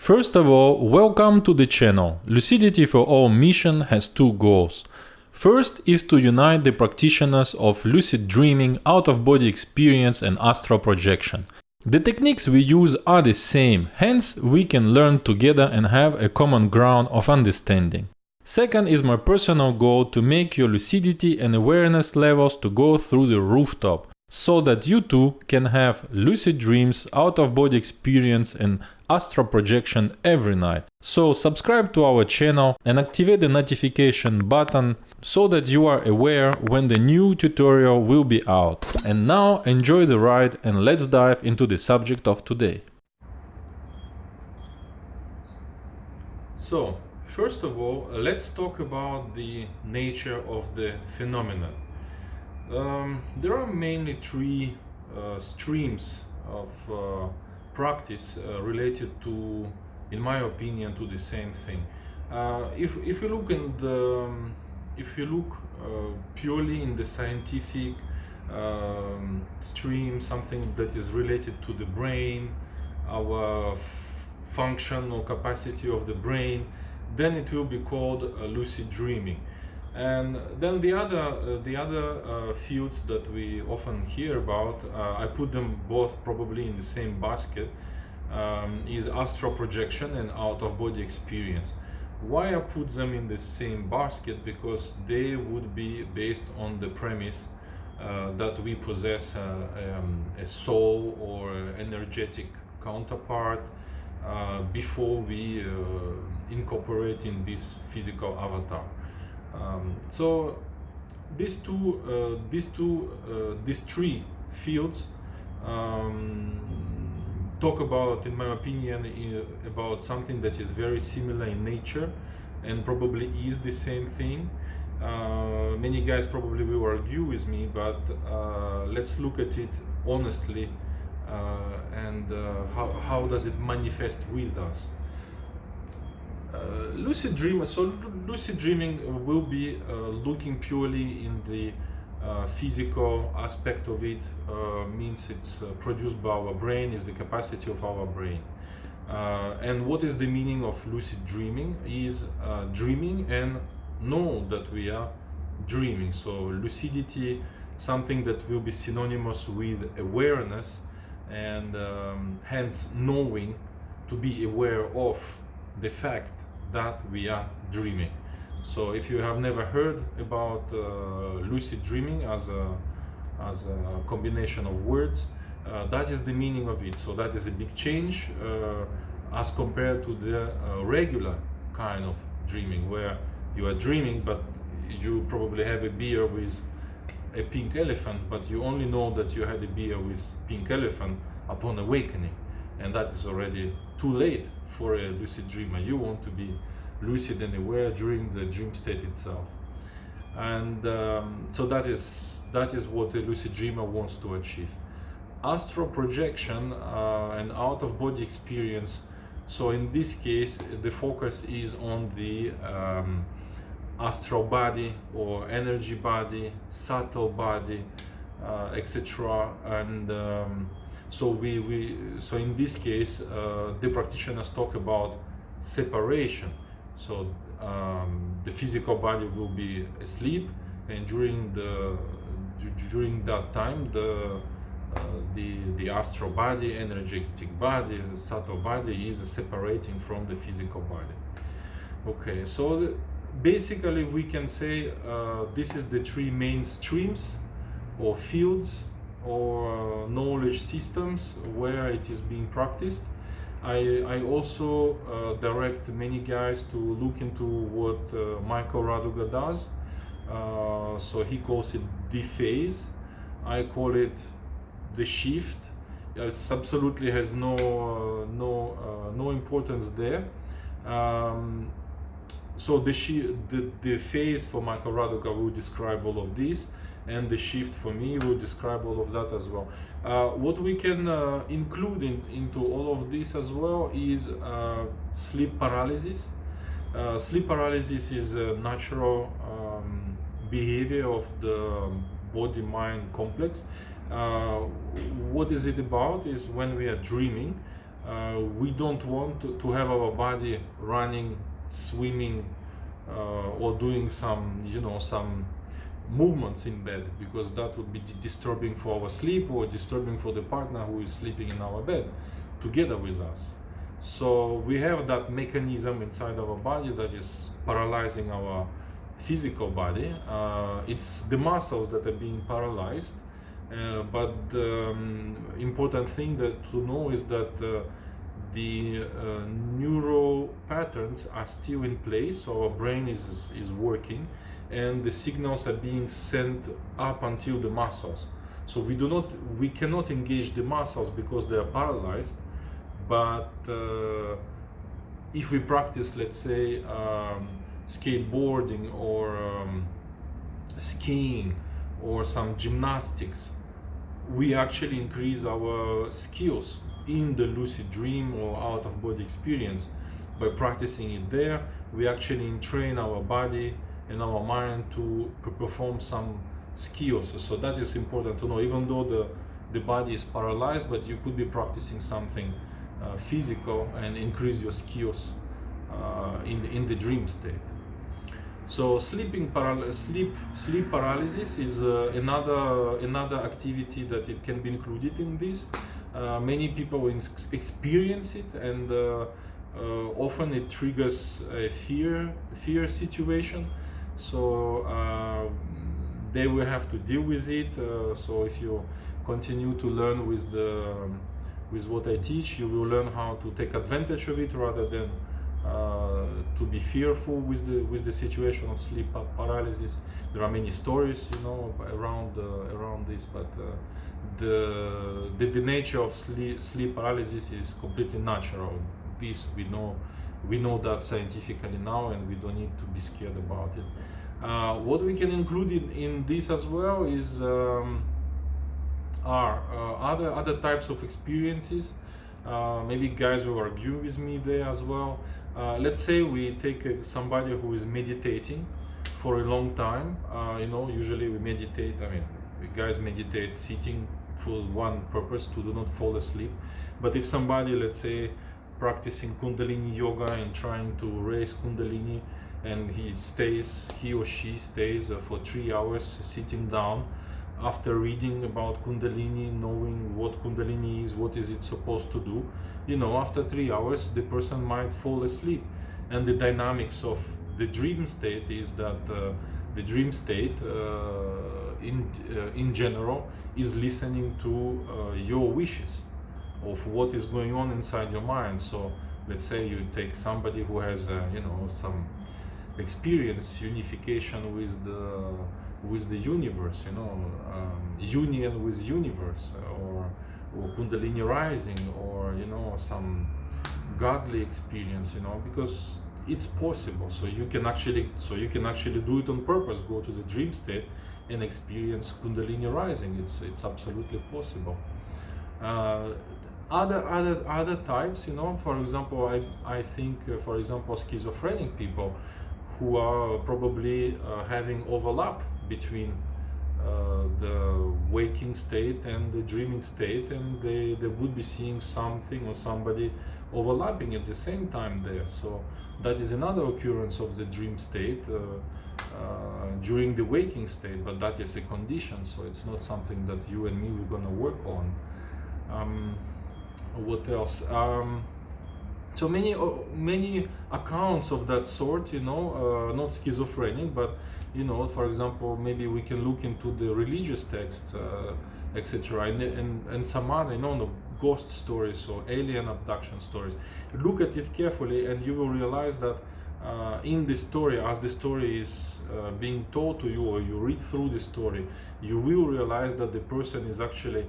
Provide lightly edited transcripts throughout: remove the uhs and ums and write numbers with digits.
First of all, welcome to the channel. Lucidity for All mission has two goals. First is to unite the practitioners of lucid dreaming, out-of-body experience and astral projection. The techniques we use are the same, hence we can learn together and have a common ground of understanding. Second is my personal goal to make your lucidity and awareness levels to go through the rooftop, so that you too can have lucid dreams, out-of-body experience and astral projection every night. So subscribe to our channel and activate the notification button so that you are aware when the new tutorial will be out. And now enjoy the ride and let's dive into the subject of today. So, first of all, let's talk about the nature of the phenomenon. There are mainly three streams of practice related to, in my opinion, to the same thing. If you look in the, if you look purely in the scientific stream, something that is related to the brain, our function or capacity of the brain, then it will be called lucid dreaming. And then the other fields that we often hear about, I put them both probably in the same basket, is astral projection and out-of-body experience. Why I put them in the same basket? Because they would be based on the premise that we possess a soul or energetic counterpart before we incorporate in this physical avatar. So these three fields talk about, in my opinion, about something that is very similar in nature and probably is the same thing. Many guys probably will argue with me, but let's look at it honestly and how does it manifest with us. Lucid dreaming will be looking purely in the physical aspect of it, means it's produced by our brain, is the capacity of our brain. And what is the meaning of lucid dreaming? Is dreaming and know that we are dreaming. So lucidity, something that will be synonymous with awareness and hence knowing, to be aware of the fact that we are dreaming. So if you have never heard about lucid dreaming as a combination of words, that is the meaning of it. So that is a big change as compared to the regular kind of dreaming, where you are dreaming but you probably have a beer with a pink elephant, but you only know that you had a beer with pink elephant upon awakening, and that is already too late for a lucid dreamer. You want to be lucid and aware during the dream state itself, and so that is what a lucid dreamer wants to achieve. Astral projection and out-of-body experience. So in this case, the focus is on the astral body or energy body, subtle body, etc. And so so in this case, the practitioners talk about separation. So the physical body will be asleep, and during that time, the astral body, energetic body, the subtle body is separating from the physical body. Okay, so basically we can say this is the three main streams or fields or knowledge systems where it is being practiced. I also direct many guys to look into what Michael Raduga does. So he calls it the phase. I call it the shift. It absolutely has no importance there. So the phase for Michael Raduga will describe all of this, and the shift for me will describe all of that as well. What we can include into all of this as well is sleep paralysis. Sleep paralysis is a natural behavior of the body-mind complex. What is it about? Is when we are dreaming, We don't want to have our body running, swimming, or doing some, some movements in bed, because that would be disturbing for our sleep or disturbing for the partner who is sleeping in our bed together with us. So we have that mechanism inside our body that is paralyzing our physical body. It's the muscles that are being paralyzed, but the important thing to know is that the neural patterns are still in place, so our brain is working, and the signals are being sent up until the muscles. So we cannot engage the muscles because they are paralyzed. But if we practice, let's say, skateboarding or skiing or some gymnastics, we actually increase our skills in the lucid dream or out of body experience. By practicing it there, we actually train our body and our mind to perform some skills. So that is important to know. Even though the body is paralyzed, but you could be practicing something physical and increase your skills in the dream state. So sleep paralysis is another activity that it can be included in this. Many people experience it, and often it triggers a fear situation. So they will have to deal with it. So if you continue to learn with what I teach, you will learn how to take advantage of it rather than to be fearful with the situation of sleep paralysis. There are many stories, around this, but the nature of sleep paralysis is completely natural. This we know that scientifically now, and we don't need to be scared about it. What we can include in this as well is other types of experiences. Maybe guys will argue with me there as well. Let's say we take somebody who is meditating for a long time. Usually we meditate, guys meditate sitting for one purpose, to do not fall asleep. But if somebody, let's say, practicing Kundalini yoga and trying to raise Kundalini, and he or she stays for 3 hours sitting down, after reading about Kundalini, knowing what Kundalini is, what is it supposed to do, after 3 hours the person might fall asleep. And the dynamics of the dream state is that the dream state in general is listening to your wishes of what is going on inside your mind. So let's say you take somebody who has some experience unification with the universe, union with universe, or Kundalini rising, or some godly experience, because it's possible. So you can actually do it on purpose. Go to the dream state and experience Kundalini rising. It's absolutely possible. Other types, for example, I think, for example, schizophrenic people who are probably having overlap between the waking state and the dreaming state, and they would be seeing something or somebody overlapping at the same time there. So that is another occurrence of the dream state during the waking state, but that is a condition, so it's not something that you and me we're gonna work on. What else? So many accounts of that sort, not schizophrenic, but for example, maybe we can look into the religious texts, etc., and some other, ghost stories or alien abduction stories. Look at it carefully, and you will realize that in the story, as the story is being told to you, or you read through the story, you will realize that the person is actually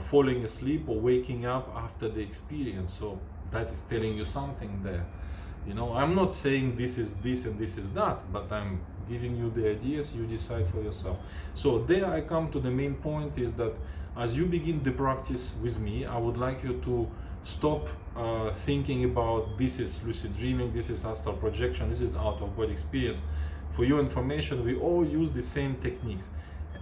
falling asleep or waking up after the experience. So that is telling you something there. I'm not saying this is this and this is that, but I'm giving you the ideas, you decide for yourself. So there I come to the main point, is that as you begin the practice with me, I would like you to stop thinking about this is lucid dreaming, this is astral projection, this is out of body experience. For your information, we all use the same techniques.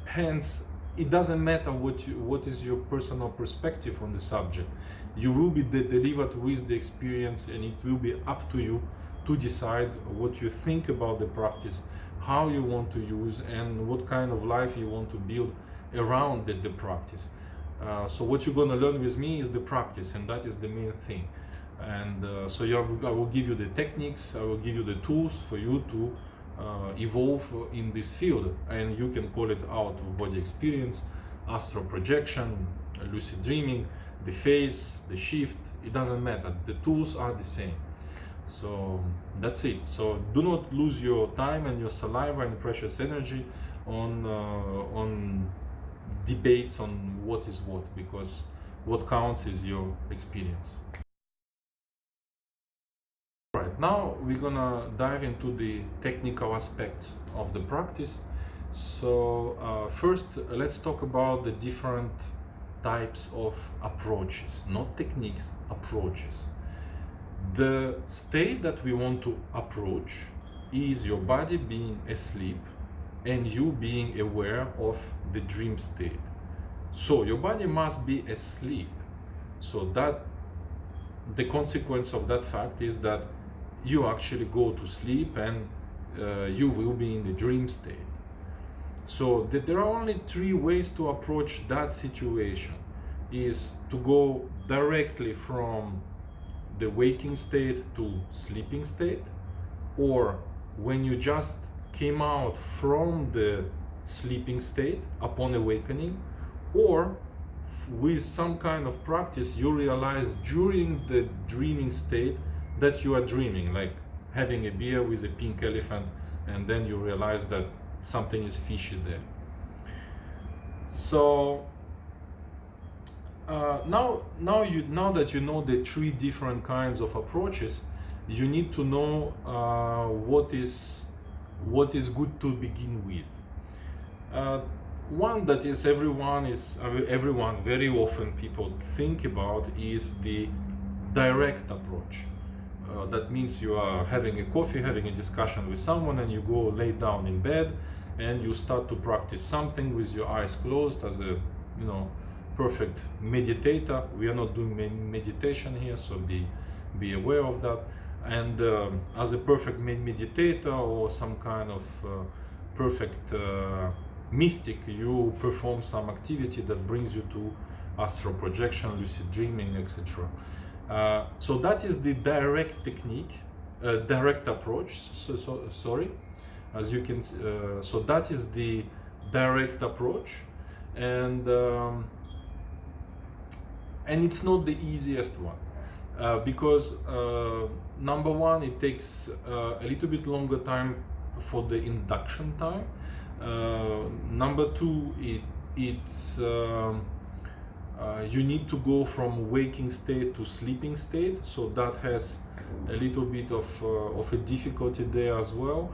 Hence, it doesn't matter what is your personal perspective on the subject. You will be delivered with the experience, and it will be up to you to decide what you think about the practice, how you want to use, and what kind of life you want to build around the practice. So what you're going to learn with me is the practice, and that is the main thing. And so I will give you the techniques, I will give you the tools for you to evolve in this field, and you can call it out of body experience, astral projection, lucid dreaming, the phase, the shift. It doesn't matter, the tools are the same. So that's it. So do not lose your time and your saliva and precious energy on debates on what is what, because what counts is your experience. Right, now we're gonna dive into the technical aspects of the practice. So first, let's talk about the different types of approaches, not techniques, approaches. The state that we want to approach is your body being asleep and you being aware of the dream state. So your body must be asleep. So that the consequence of that fact is that you actually go to sleep and you will be in the dream state. So there are only three ways to approach that situation: is to go directly from the waking state to sleeping state, or when you just came out from the sleeping state upon awakening, or with some kind of practice you realize during the dreaming state that you are dreaming, like having a beer with a pink elephant, and then you realize that something is fishy there. So now that you know the three different kinds of approaches, you need to know what is good to begin with. One that is everyone very often people think about is the direct approach. That means you are having a coffee, having a discussion with someone, and you go lay down in bed and you start to practice something with your eyes closed as a perfect meditator. We are not doing meditation here, so be aware of that. And as a perfect meditator or some kind of perfect mystic, you perform some activity that brings you to astral projection, lucid dreaming, etc. So that is the direct technique, direct approach. Sorry, as you can. So that is the direct approach, and it's not the easiest one because number one, it takes a little bit longer time for the induction time. Number two, it's you need to go from waking state to sleeping state, so that has a little bit of a difficulty there as well.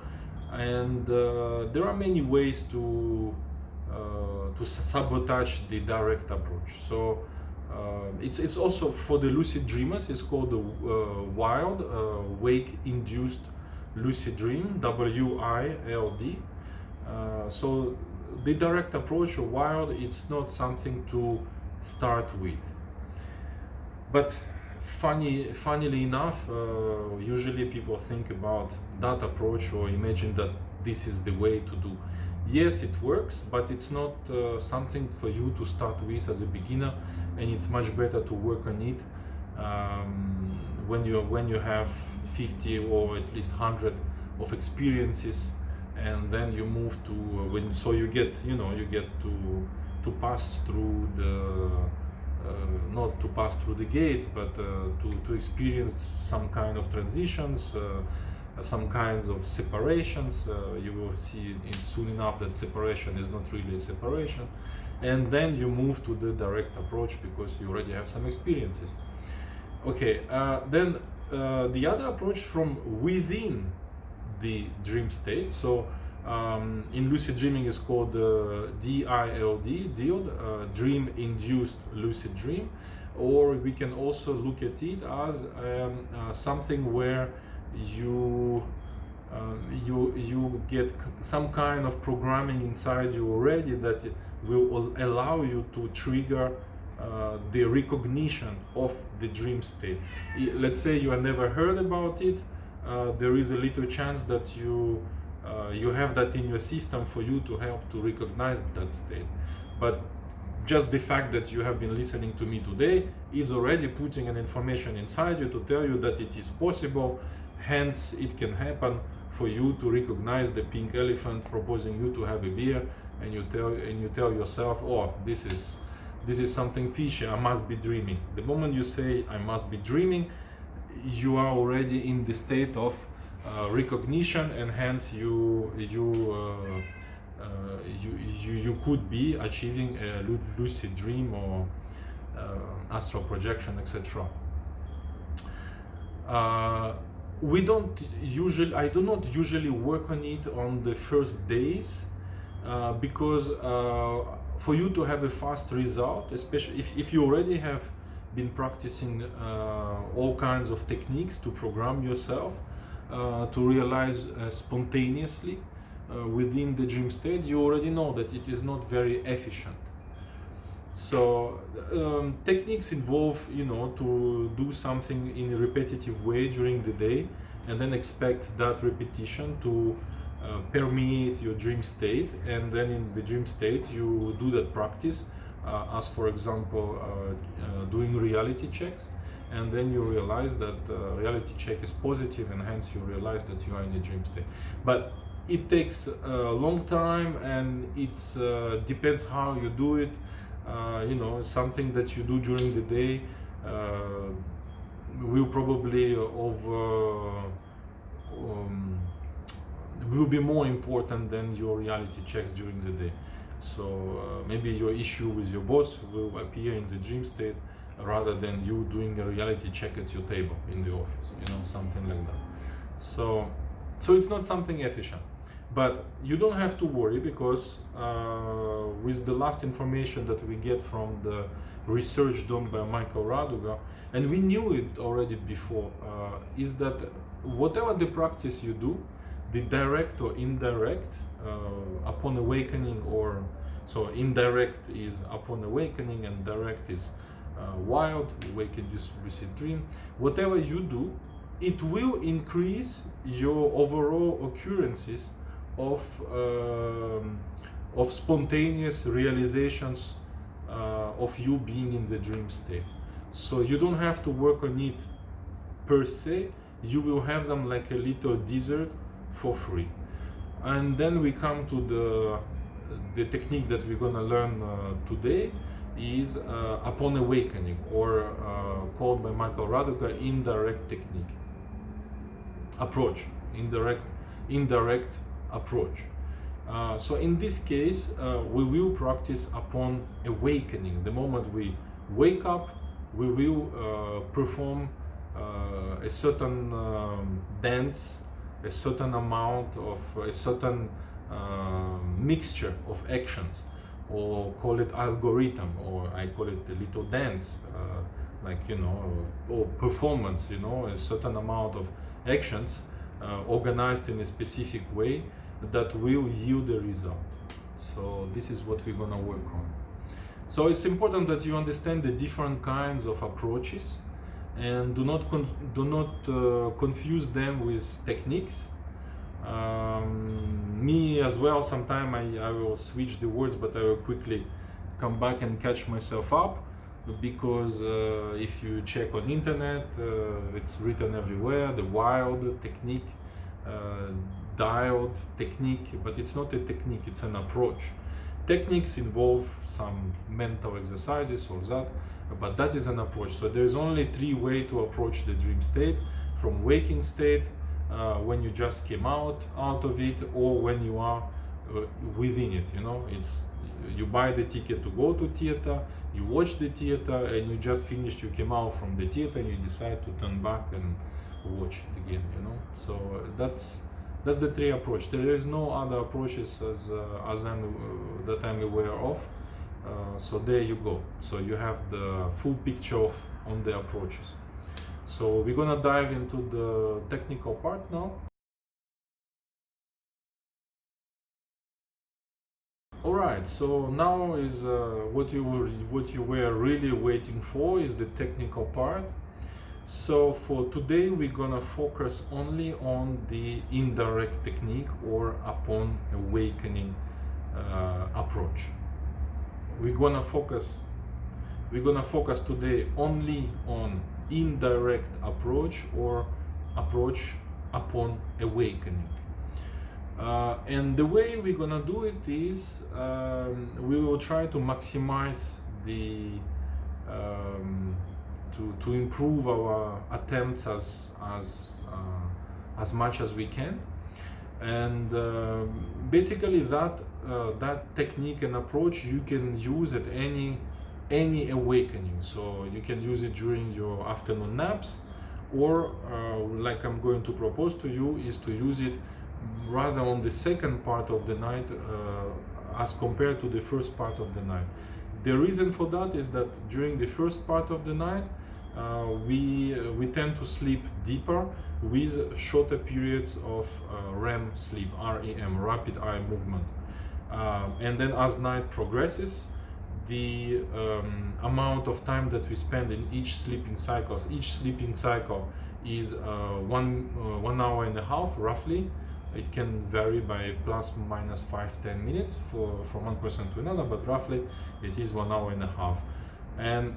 And there are many ways to sabotage the direct approach. So it's also for the lucid dreamers. It's called the wild wake induced lucid dream, WILD. So the direct approach or wild, it's not something to start with. But funnily enough, usually people think about that approach or imagine that this is the way to do. Yes, it works, but it's not something for you to start with as a beginner, and it's much better to work on it when you have 50 or at least 100 of experiences, and then you move to so you get to pass through the not to pass through the gates, but to experience some kind of transitions, some kinds of separations. You will see soon enough that separation is not really a separation, and then you move to the direct approach because you already have some experiences. Okay, then the other approach from within the dream state. So in lucid dreaming is called DILD, dream induced lucid dream, or we can also look at it as something where you you get some kind of programming inside you already that will allow you to trigger the recognition of the dream state. Let's say you have never heard about it, there is a little chance that you have that in your system for you to help to recognize that state. But just the fact that you have been listening to me today is already putting an information inside you to tell you that it is possible. Hence, it can happen for you to recognize the pink elephant proposing you to have a beer, and you tell yourself, "Oh, this is something fishy. I must be dreaming." The moment you say, "I must be dreaming," you are already in the state of recognition, and hence you could be achieving a lucid dream or astral projection, etc. I do not usually work on it on the first days because for you to have a fast result, especially if you already have been practicing all kinds of techniques to program yourself to realize spontaneously within the dream state, you already know that it is not very efficient. So techniques involve, to do something in a repetitive way during the day, and then expect that repetition to permeate your dream state, and then in the dream state you do that practice, as for example doing reality checks, and then you realize that reality check is positive, and hence you realize that you are in a dream state. But it takes a long time, and it's depends how you do it. Something that you do during the day will probably will be more important than your reality checks during the day. So maybe your issue with your boss will appear in the dream state rather than you doing a reality check at your table in the office, something like that. So it's not something efficient. But you don't have to worry, because with the last information that we get from the research done by Michael Raduga, and we knew it already before, is that whatever the practice you do, the direct or indirect, upon awakening, or so indirect is upon awakening and direct is wild, awakened lucid dream. Whatever you do, it will increase your overall occurrences of spontaneous realizations of you being in the dream state. So you don't have to work on it per se. You will have them like a little dessert for free. And then we come to the technique that we're gonna learn today is upon awakening, or called by Michael Raduga indirect technique approach, indirect approach. So in this case, we will practice upon awakening. The moment we wake up, we will perform a certain dance, a certain amount of a certain mixture of actions, or call it algorithm, or I call it a little dance, or performance, a certain amount of actions organized in a specific way that will yield a result. So this is what we're gonna work on. So it's important that you understand the different kinds of approaches, and do not confuse them with techniques. Me as well, sometimes I will switch the words, but I will quickly come back and catch myself up, because if you check on internet, it's written everywhere, the wild technique, dialed technique, but it's not a technique, it's an approach. Techniques involve some mental exercises or that, but that is an approach. So there's only 3 ways to approach the dream state: from waking state, when you just came out of it, or when you are within it. It's you buy the ticket to go to theater, you watch the theater, and you just finished, you came out from the theater, and you decide to turn back and watch it again. So that's the 3 approach. There is no other approaches that I'm aware of. So there you go. So you have the full picture on the approaches. So we're gonna dive into the technical part now. All right, so now is what you were really waiting for is the technical part. So for today we're gonna focus only on the indirect technique or upon awakening approach. We're gonna focus today only on indirect approach or approach upon awakening. And the way we're gonna do it is we will try to maximize the to improve our attempts as much as we can, and basically that technique and approach you can use at any awakening. So you can use it during your afternoon naps, or like I'm going to propose to you, is to use it rather on the second part of the night as compared to the first part of the night. The reason for that is that during the first part of the night we tend to sleep deeper with shorter periods of REM sleep, REM, rapid eye movement, and then as night progresses, the amount of time that we spend in each sleeping cycle is 1 hour and a half roughly. It can vary by plus minus 5-10 minutes from one person to another, but roughly it is 1 hour and a half. And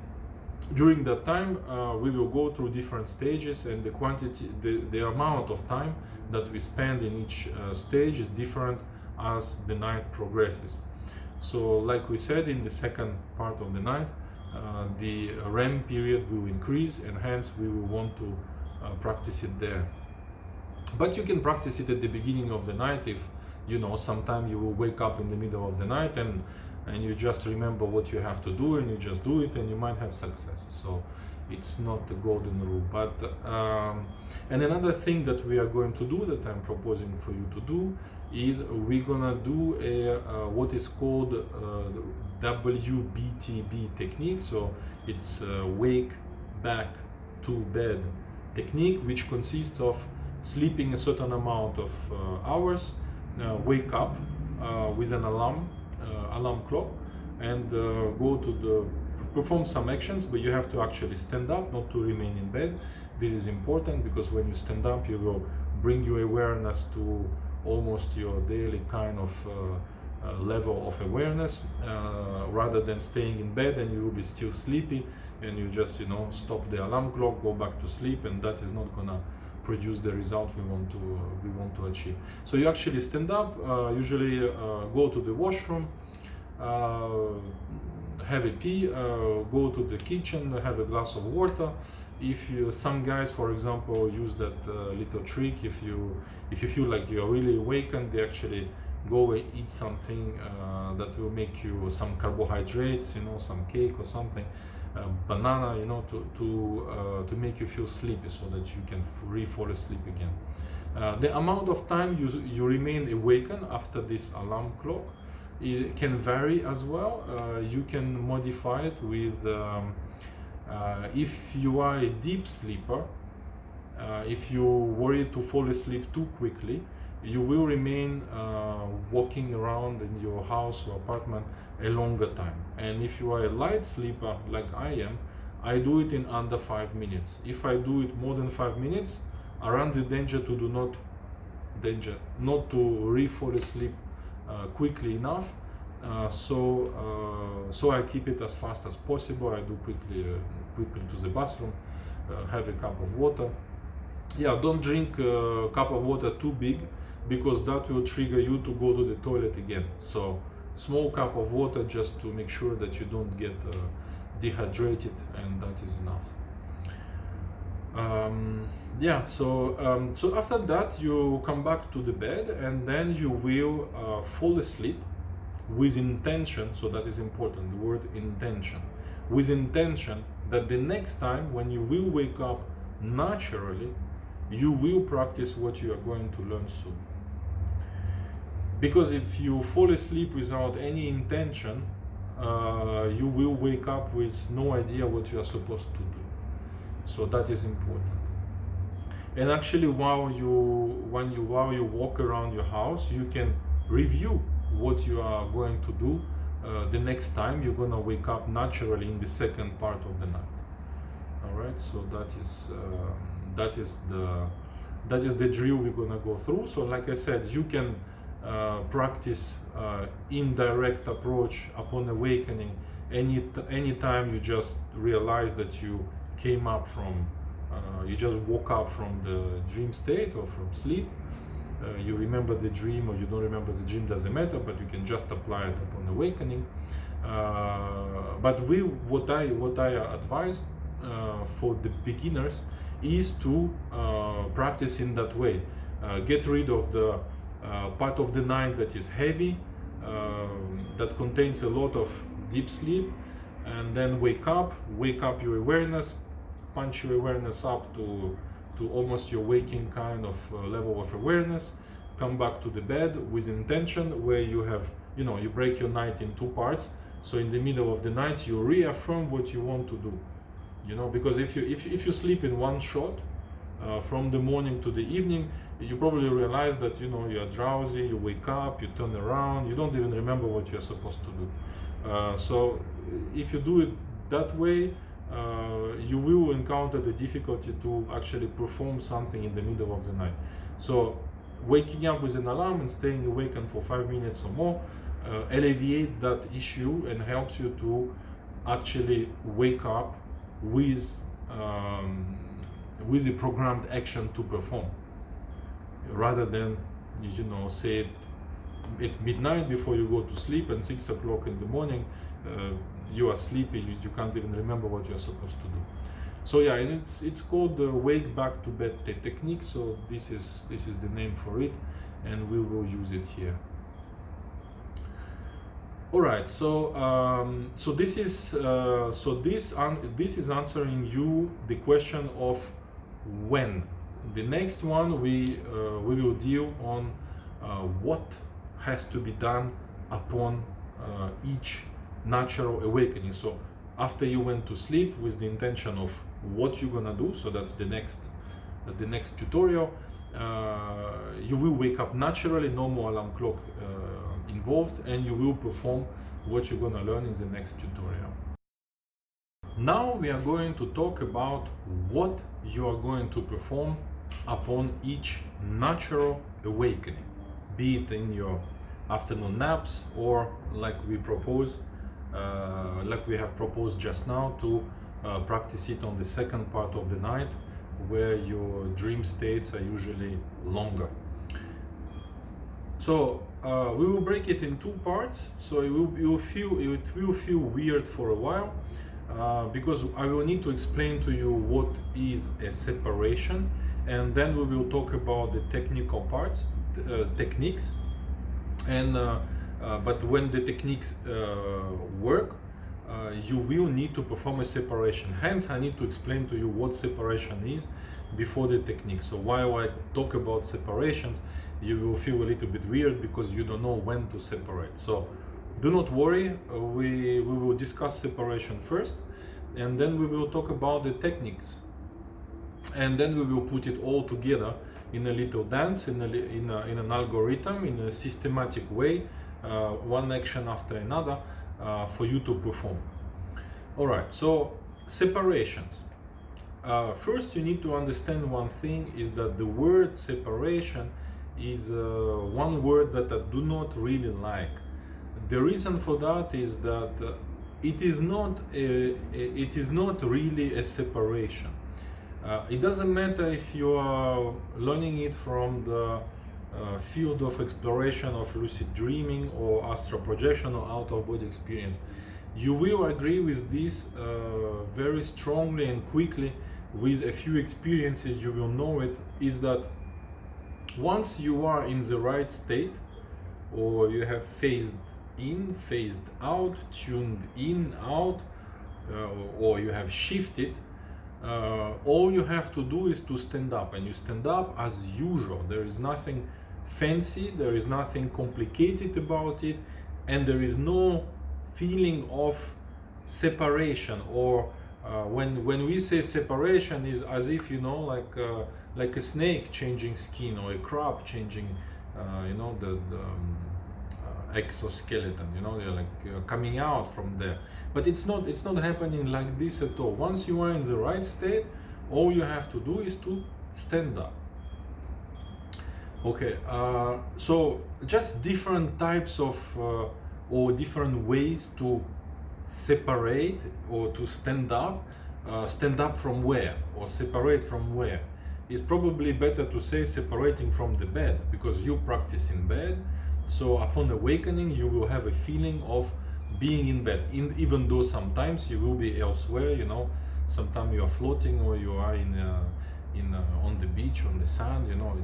during that time we will go through different stages, and the quantity, the amount of time that we spend in each stage is different as the night progresses. So like we said, in the second part of the night the REM period will increase, and hence we will want to practice it there. But you can practice it at the beginning of the night if, you know, sometime you will wake up in the middle of the night and you just remember what you have to do and you just do it, and you might have success. So it's not the golden rule. But and another thing that we are going to do, that I'm proposing for you to do, is we're gonna do a what is called WBTB technique. So it's wake back to bed technique, which consists of sleeping a certain amount of hours, wake up with an alarm clock, and go to perform some actions, but you have to actually stand up, not to remain in bed. This is important because when you stand up, you will bring your awareness to almost your daily kind of level of awareness, rather than staying in bed and you will be still sleepy and you just, you know, stop the alarm clock, go back to sleep, and that is not gonna produce the result we want to achieve. So you actually stand up, usually go to the washroom, have a pee, go to the kitchen, have a glass of water. If you, some guys, for example, use that little trick. If you feel like you are really awakened, they actually go and eat something that will make you some carbohydrates, you know, some cake or something, banana, you know, to make you feel sleepy, so that you can fall asleep again. The amount of time you remain awakened after this alarm clock, it can vary as well. You can modify it with if you are a deep sleeper, if you worry to fall asleep too quickly, you will remain walking around in your house or apartment a longer time. And if you are a light sleeper like I am, I do it in under 5 minutes. If I do it more than 5 minutes, I run the danger not to fall asleep quickly enough. So I keep it as fast as possible. I do quickly to the bathroom, have a cup of water. Yeah, don't drink a cup of water too big, because that will trigger you to go to the toilet again. So small cup of water, just to make sure that you don't get dehydrated, and that is enough. Yeah, so after that you come back to the bed, and then you will fall asleep with intention. So that is important, the word intention. With intention that the next time when you will wake up naturally, you will practice what you are going to learn soon. Because if you fall asleep without any intention, you will wake up with no idea what you are supposed to do. So that is important. And actually, while you walk around your house, you can review what you are going to do the next time you're gonna wake up naturally in the second part of the night. All right, so that is the drill we're gonna go through. So like I said, you can practice indirect approach upon awakening anytime you just realize that you came up from you just woke up from the dream state or from sleep. You remember the dream or you don't remember the dream, doesn't matter, but you can just apply it upon awakening. But what I advise for the beginners is to practice in that way. Get rid of the part of the night that is heavy, that contains a lot of deep sleep, and then wake up your awareness, punch your awareness up to almost your waking kind of level of awareness. Come back to the bed with intention, where you have, you break your night in two parts. So in the middle of the night you reaffirm what you want to do, because if you sleep in one shot, from the morning to the evening, you probably realize that you are drowsy, you wake up, you turn around, you don't even remember what you're supposed to do. So if you do it that way, you will encounter the difficulty to actually perform something in the middle of the night. So waking up with an alarm and staying awakened for 5 minutes or more alleviate that issue and helps you to actually wake up with a programmed action to perform, rather than say it at midnight before you go to sleep, and 6 o'clock in the morning you are sleepy, you can't even remember what you're supposed to do. So yeah, and it's called the wake back to bed technique. So this is the name for it, and we will use it here. All right, so this is answering you the question of when. The next one we will deal on what has to be done upon each natural awakening. So after you went to sleep with the intention of what you're gonna do, so that's the next tutorial. You will wake up naturally, no more alarm clock involved, and you will perform what you're gonna learn in the next tutorial. Now we are going to talk about what you are going to perform upon each natural awakening, be it in your afternoon naps, or like we have proposed just now, to practice it on the second part of the night, where your dream states are usually longer. So we will break it in two parts. So it will feel weird for a while, because I will need to explain to you what is a separation, and then we will talk about the technical parts, techniques, and but when the techniques work, you will need to perform a separation. Hence, I need to explain to you what separation is before the technique. So while I talk about separations, you will feel a little bit weird because you don't know when to separate. So do not worry, we will discuss separation first, and then we will talk about the techniques, and then we will put it all together in a little dance, in an algorithm, in a systematic way, one action after another, for you to perform. All right, so separations. First, you need to understand one thing, is that the word separation is one word that I do not really like. The reason for that is that it is not really a separation. It doesn't matter if you are learning it from the field of exploration of lucid dreaming or astral projection or out-of-body experience. You will agree with this very strongly and quickly. With a few experiences you will know it, is that once you are in the right state, or you have phased in, phased out, tuned in, out, or you have shifted, all you have to do is to stand up, and you stand up as usual. There is nothing fancy, there is nothing complicated about it, and there is no feeling of separation, or when we say separation, is as if, like a snake changing skin, or a crab changing exoskeleton, you know, they're like coming out from there. But it's not happening like this at all. Once you are in the right state, all you have to do is to stand up. Okay, so just different types of or different ways to separate or to stand up. Stand up from where, or separate from where? It's probably better to say separating from the bed, because you practice in bed. So upon awakening, you will have a feeling of being in bed, even though sometimes you will be elsewhere. You know, sometimes you are floating, or you are on the beach, on the sand. You know,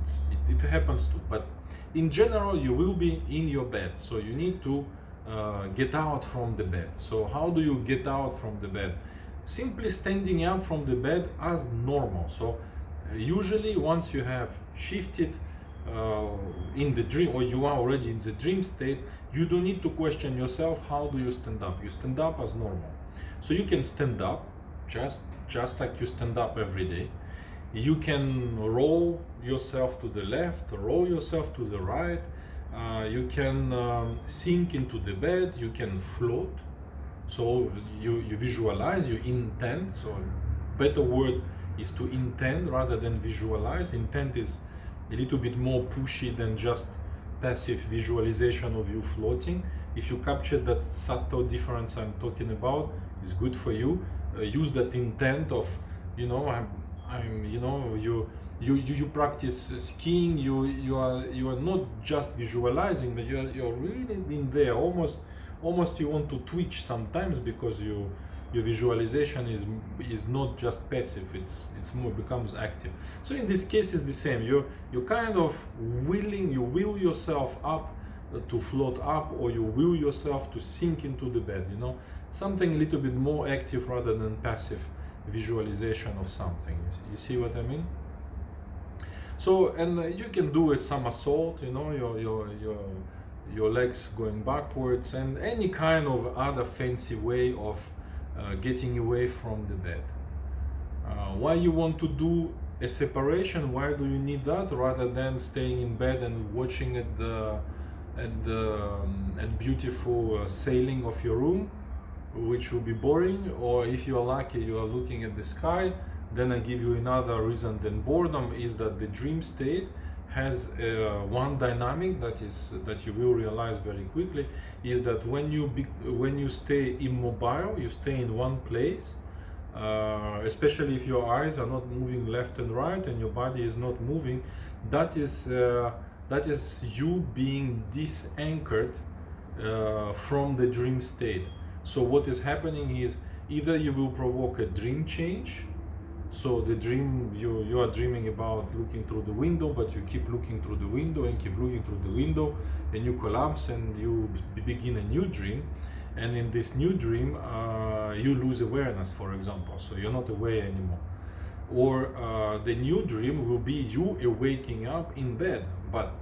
it happens too. But in general, you will be in your bed. So you need to get out from the bed. So how do you get out from the bed? Simply standing up from the bed as normal. So usually once you have shifted in the dream, or you are already in the dream state, you don't need to question yourself how do you stand up. You stand up as normal. So you can stand up just like you stand up every day. You can roll yourself to the left, roll yourself to the right. You can sink into the bed, you can float. So you visualize, you intend. So better word is to intend rather than visualize. Intent is a little bit more pushy than just passive visualization of you floating. If you capture that subtle difference I'm talking about, it's good for you. Use that intent of, you know, you practice skiing. You are not just visualizing, but you're really in there. Almost you want to twitch sometimes, because your visualization is not just passive, it's more becomes active. So in this case it's the same. You're kind of you will yourself up to float up, or you will yourself to sink into the bed, you know, something a little bit more active rather than passive visualization of something. You see what I mean? So, and you can do a somersault, you know, your legs going backwards, and any kind of other fancy way of getting away from the bed. Why you want to do a separation? Why do you need that rather than staying in bed and watching at the beautiful sailing of your room, which will be boring? Or if you are lucky, you are looking at the sky. Then I give you another reason than boredom, is that the dream state has one dynamic that you will realize very quickly, is that when you stay immobile, you stay in one place, especially if your eyes are not moving left and right and your body is not moving, that is you being disanchored from the dream state. So what is happening is, either you will provoke a dream change. So the dream, you are dreaming about looking through the window, but you keep looking through the window and keep looking through the window, and you collapse and you begin a new dream. And in this new dream, you lose awareness, for example. So you're not aware anymore. Or the new dream will be you waking up in bed, but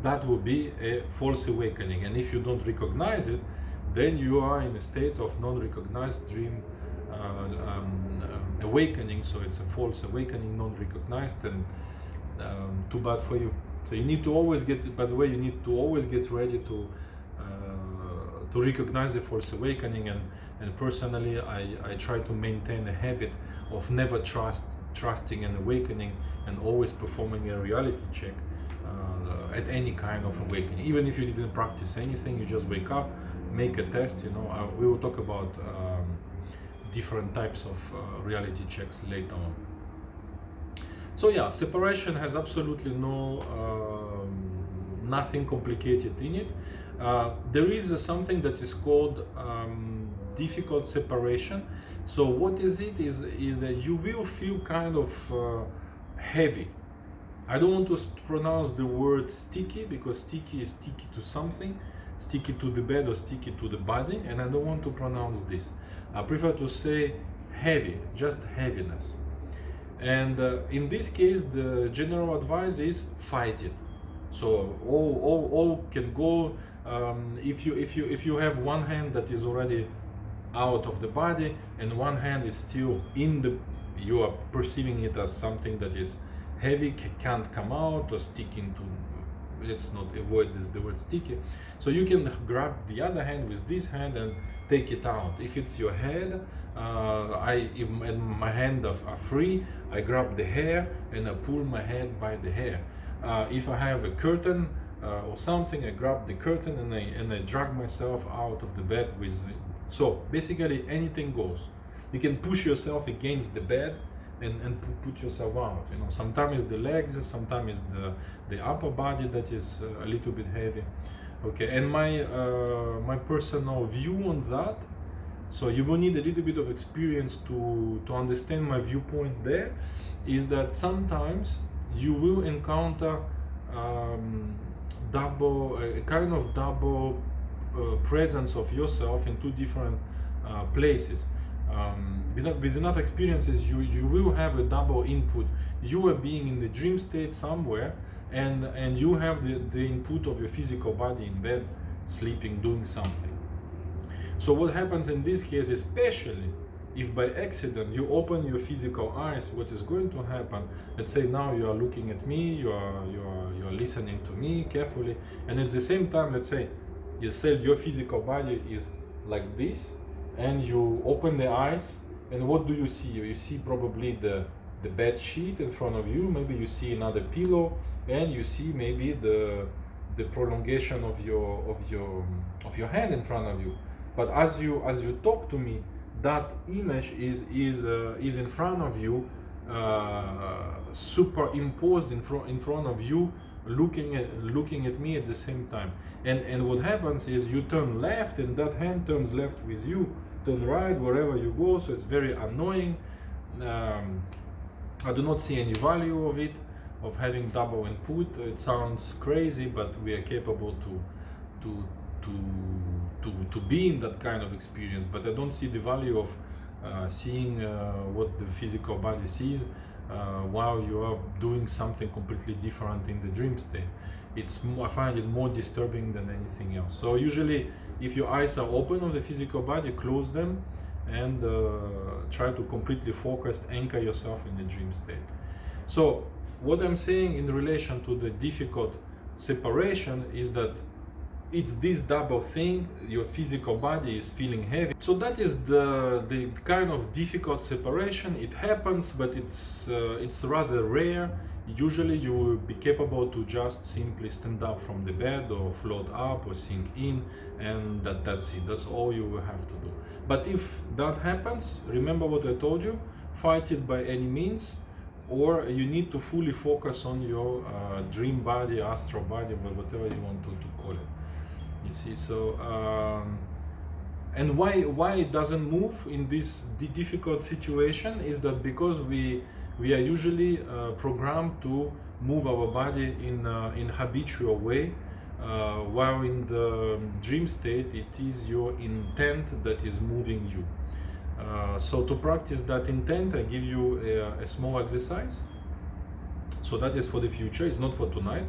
that will be a false awakening. And if you don't recognize it, then you are in a state of non-recognized dream awakening. So it's a false awakening, non-recognized, and too bad for you. So you need to always get, by the way, you need to always get ready to recognize the false awakening. And personally, I try to maintain a habit of never trusting an awakening, and always performing a reality check at any kind of awakening. Even if you didn't practice anything, you just wake up, make a test. You know, we will talk about different types of reality checks later on. So yeah, separation has absolutely nothing complicated in it. There is something that is called difficult separation. So what is it? Is that you will feel kind of heavy. I don't want to pronounce the word sticky, because sticky is sticky to something, sticky to the bed or sticky to the body, and I don't want to pronounce this. I prefer to say heavy, just heaviness. And in this case, the general advice is fight it. So all can go. If you have one hand that is already out of the body and one hand is still in the, you are perceiving it as something that is heavy, can't come out, or stick into let's not avoid the word sticky. So you can grab the other hand with this hand and take it out. If it's your head, if my hand are free, I grab the hair and I pull my head by the hair. If I have a curtain or something, I grab the curtain and I drag myself out of the bed with. So basically anything goes. You can push yourself against the bed and put yourself out. You know, sometimes it's the legs, sometimes it's the upper body that is a little bit heavy. Okay, and my personal view on that. So you will need a little bit of experience to understand my viewpoint there. Is that sometimes you will encounter a kind of double presence of yourself in two different places. With enough experiences, you will have a double input. You are being in the dream state somewhere, and you have the input of your physical body in bed, sleeping, doing something. So what happens in this case, especially if by accident you open your physical eyes, what is going to happen? Let's say now you are looking at me, you are listening to me carefully, and at the same time, let's say your physical body is like this, and you open the eyes, and what do you see? You see probably the bed sheet in front of you. Maybe you see another pillow, and you see maybe the prolongation of your hand in front of you. But as you talk to me, that image is in front of you, superimposed in front of you, looking at me at the same time. And what happens is you turn left, and that hand turns left with you. Turn right wherever you go. So it's very annoying. I do not see any value of it, of having double input. It sounds crazy, but we are capable to be in that kind of experience. But I don't see the value of seeing what the physical body sees while you are doing something completely different in the dream state. I find it more disturbing than anything else. So usually, if your eyes are open of the physical body, close them and try to completely focus, anchor yourself in the dream state. So what I'm saying in relation to the difficult separation is that it's this double thing. Your physical body is feeling heavy. So that is the kind of difficult separation. It happens, but it's rather rare. Usually you will be capable to just simply stand up from the bed or float up or sink in, and that's it. That's all you will have to do. But if that happens, remember what I told you, fight it by any means, or you need to fully focus on your dream body, astral body, whatever you want to call it. You see, so and why it doesn't move in this difficult situation is that because we are usually programmed to move our body in habitual way, while in the dream state it is your intent that is moving you. So to practice that intent, I give you a small exercise. So that is for the future, it's not for tonight.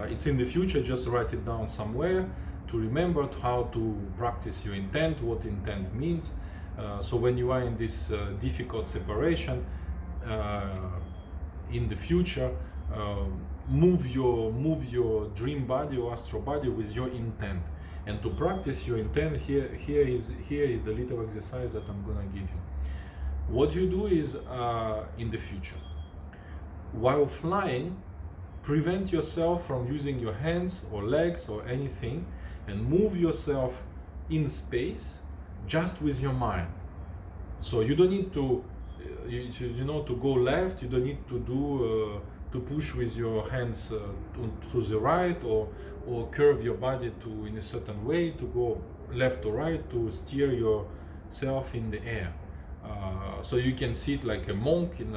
It's in the future. Just write it down somewhere to remember how to practice your intent, what intent means. So when you are in this difficult separation in the future, move your dream body or astral body with your intent. And to practice your intent, here is the little exercise that I'm gonna give you. What you do is in the future, while flying, prevent yourself from using your hands or legs or anything, and move yourself in space just with your mind. So you don't need to to go left. You don't need to do to push with your hands to the right, or curve your body in a certain way to go left or right, to steer yourself in the air. So you can sit like a monk in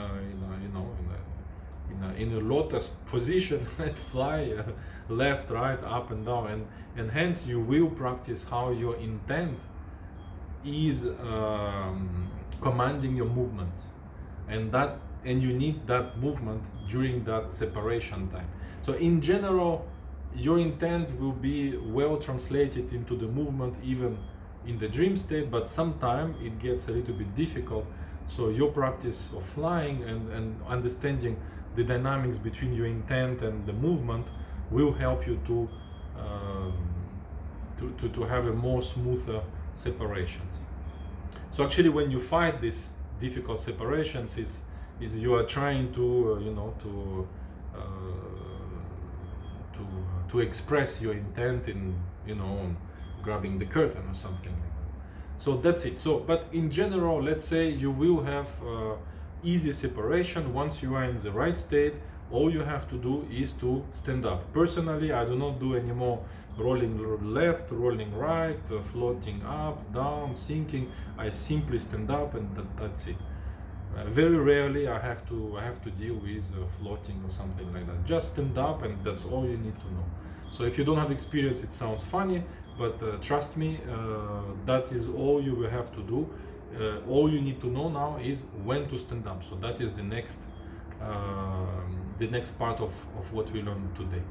a lotus position and fly left, right, up and down, and hence you will practice how your intent is commanding your movements, and you need that movement during that separation time. So in general, your intent will be well translated into the movement even in the dream state, but sometimes it gets a little bit difficult. So your practice of flying and understanding the dynamics between your intent and the movement will help you to have a more smoother separations. So actually, when you fight these difficult separations, is you are trying to uh, to express your intent in grabbing the curtain or something like that. So that's it. So, but in general, let's say you will have easy separation once you are in the right state. All you have to do is to stand up. Personally, I do not do any more rolling left, rolling right, floating up, down, sinking. I simply stand up, and that's it. Very rarely I have to deal with floating or something like that. Just stand up, and that's all you need to know. So if you don't have experience, it sounds funny, but trust me, that is all you will have to do. All you need to know now is when to stand up. So that is the next part of what we learned today.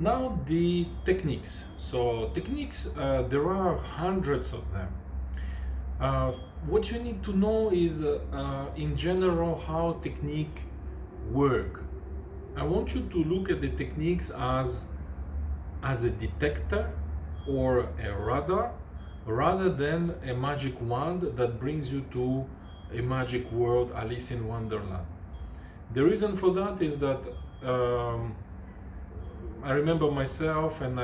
Now the techniques. So techniques, there are hundreds of them. What you need to know is in general how technique work. I want you to look at the techniques as a detector or a radar, rather than a magic wand that brings you to a magic world, Alice in Wonderland. The reason for that is that I remember myself, and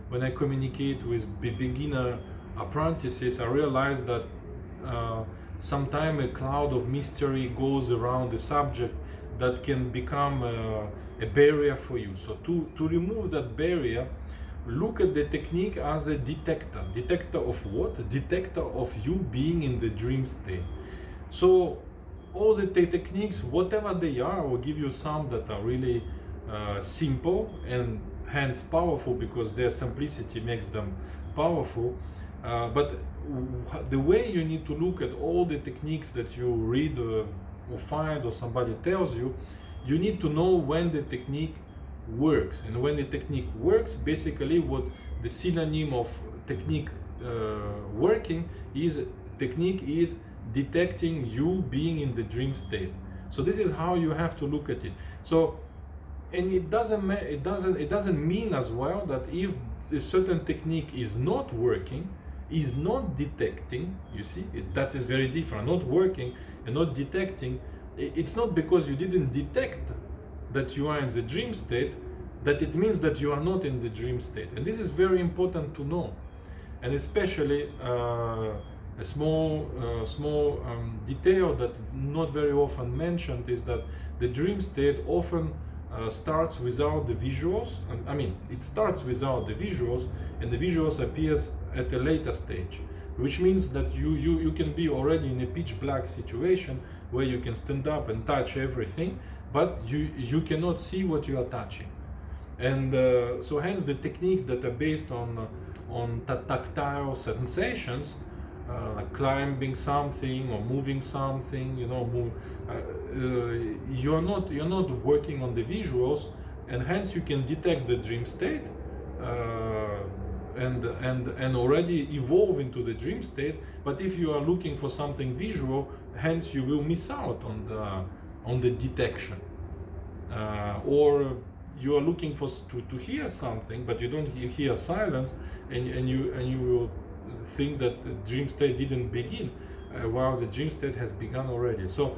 when I communicate with beginner apprentices, I realize that sometimes a cloud of mystery goes around the subject that can become a barrier for you. So to remove that barrier, look at the technique as a detector. Detector of what? Detector of you being in the dream state. So all the techniques, whatever they are, I will give you some that are really simple and hence powerful, because their simplicity makes them powerful. But the way you need to look at all the techniques that you read or find or somebody tells you, you need to know when the technique works. And when the technique works, basically what the synonym of technique working is, technique is detecting you being in the dream state. So this is how you have to look at it. So, and it doesn't mean as well that if a certain technique is not working, is not detecting, you see, that is very different. Not working and not detecting, it's not because you didn't detect that you are in the dream state that it means that you are not in the dream state. And this is very important to know. And especially a small detail that not very often mentioned is that the dream state often starts without the visuals. I mean, it starts without the visuals, and the visuals appears at a later stage, which means that you can be already in a pitch black situation where you can stand up and touch everything, but you cannot see what you are touching. And so hence the techniques that are based on tactile sensations, like climbing something or moving something, you're not working on the visuals, and hence you can detect the dream state and already evolve into the dream state. But if you are looking for something visual, hence you will miss out on the detection, or you are looking to hear something, but you don't hear silence, and you will think that the dream state didn't begin while the dream state has begun already. So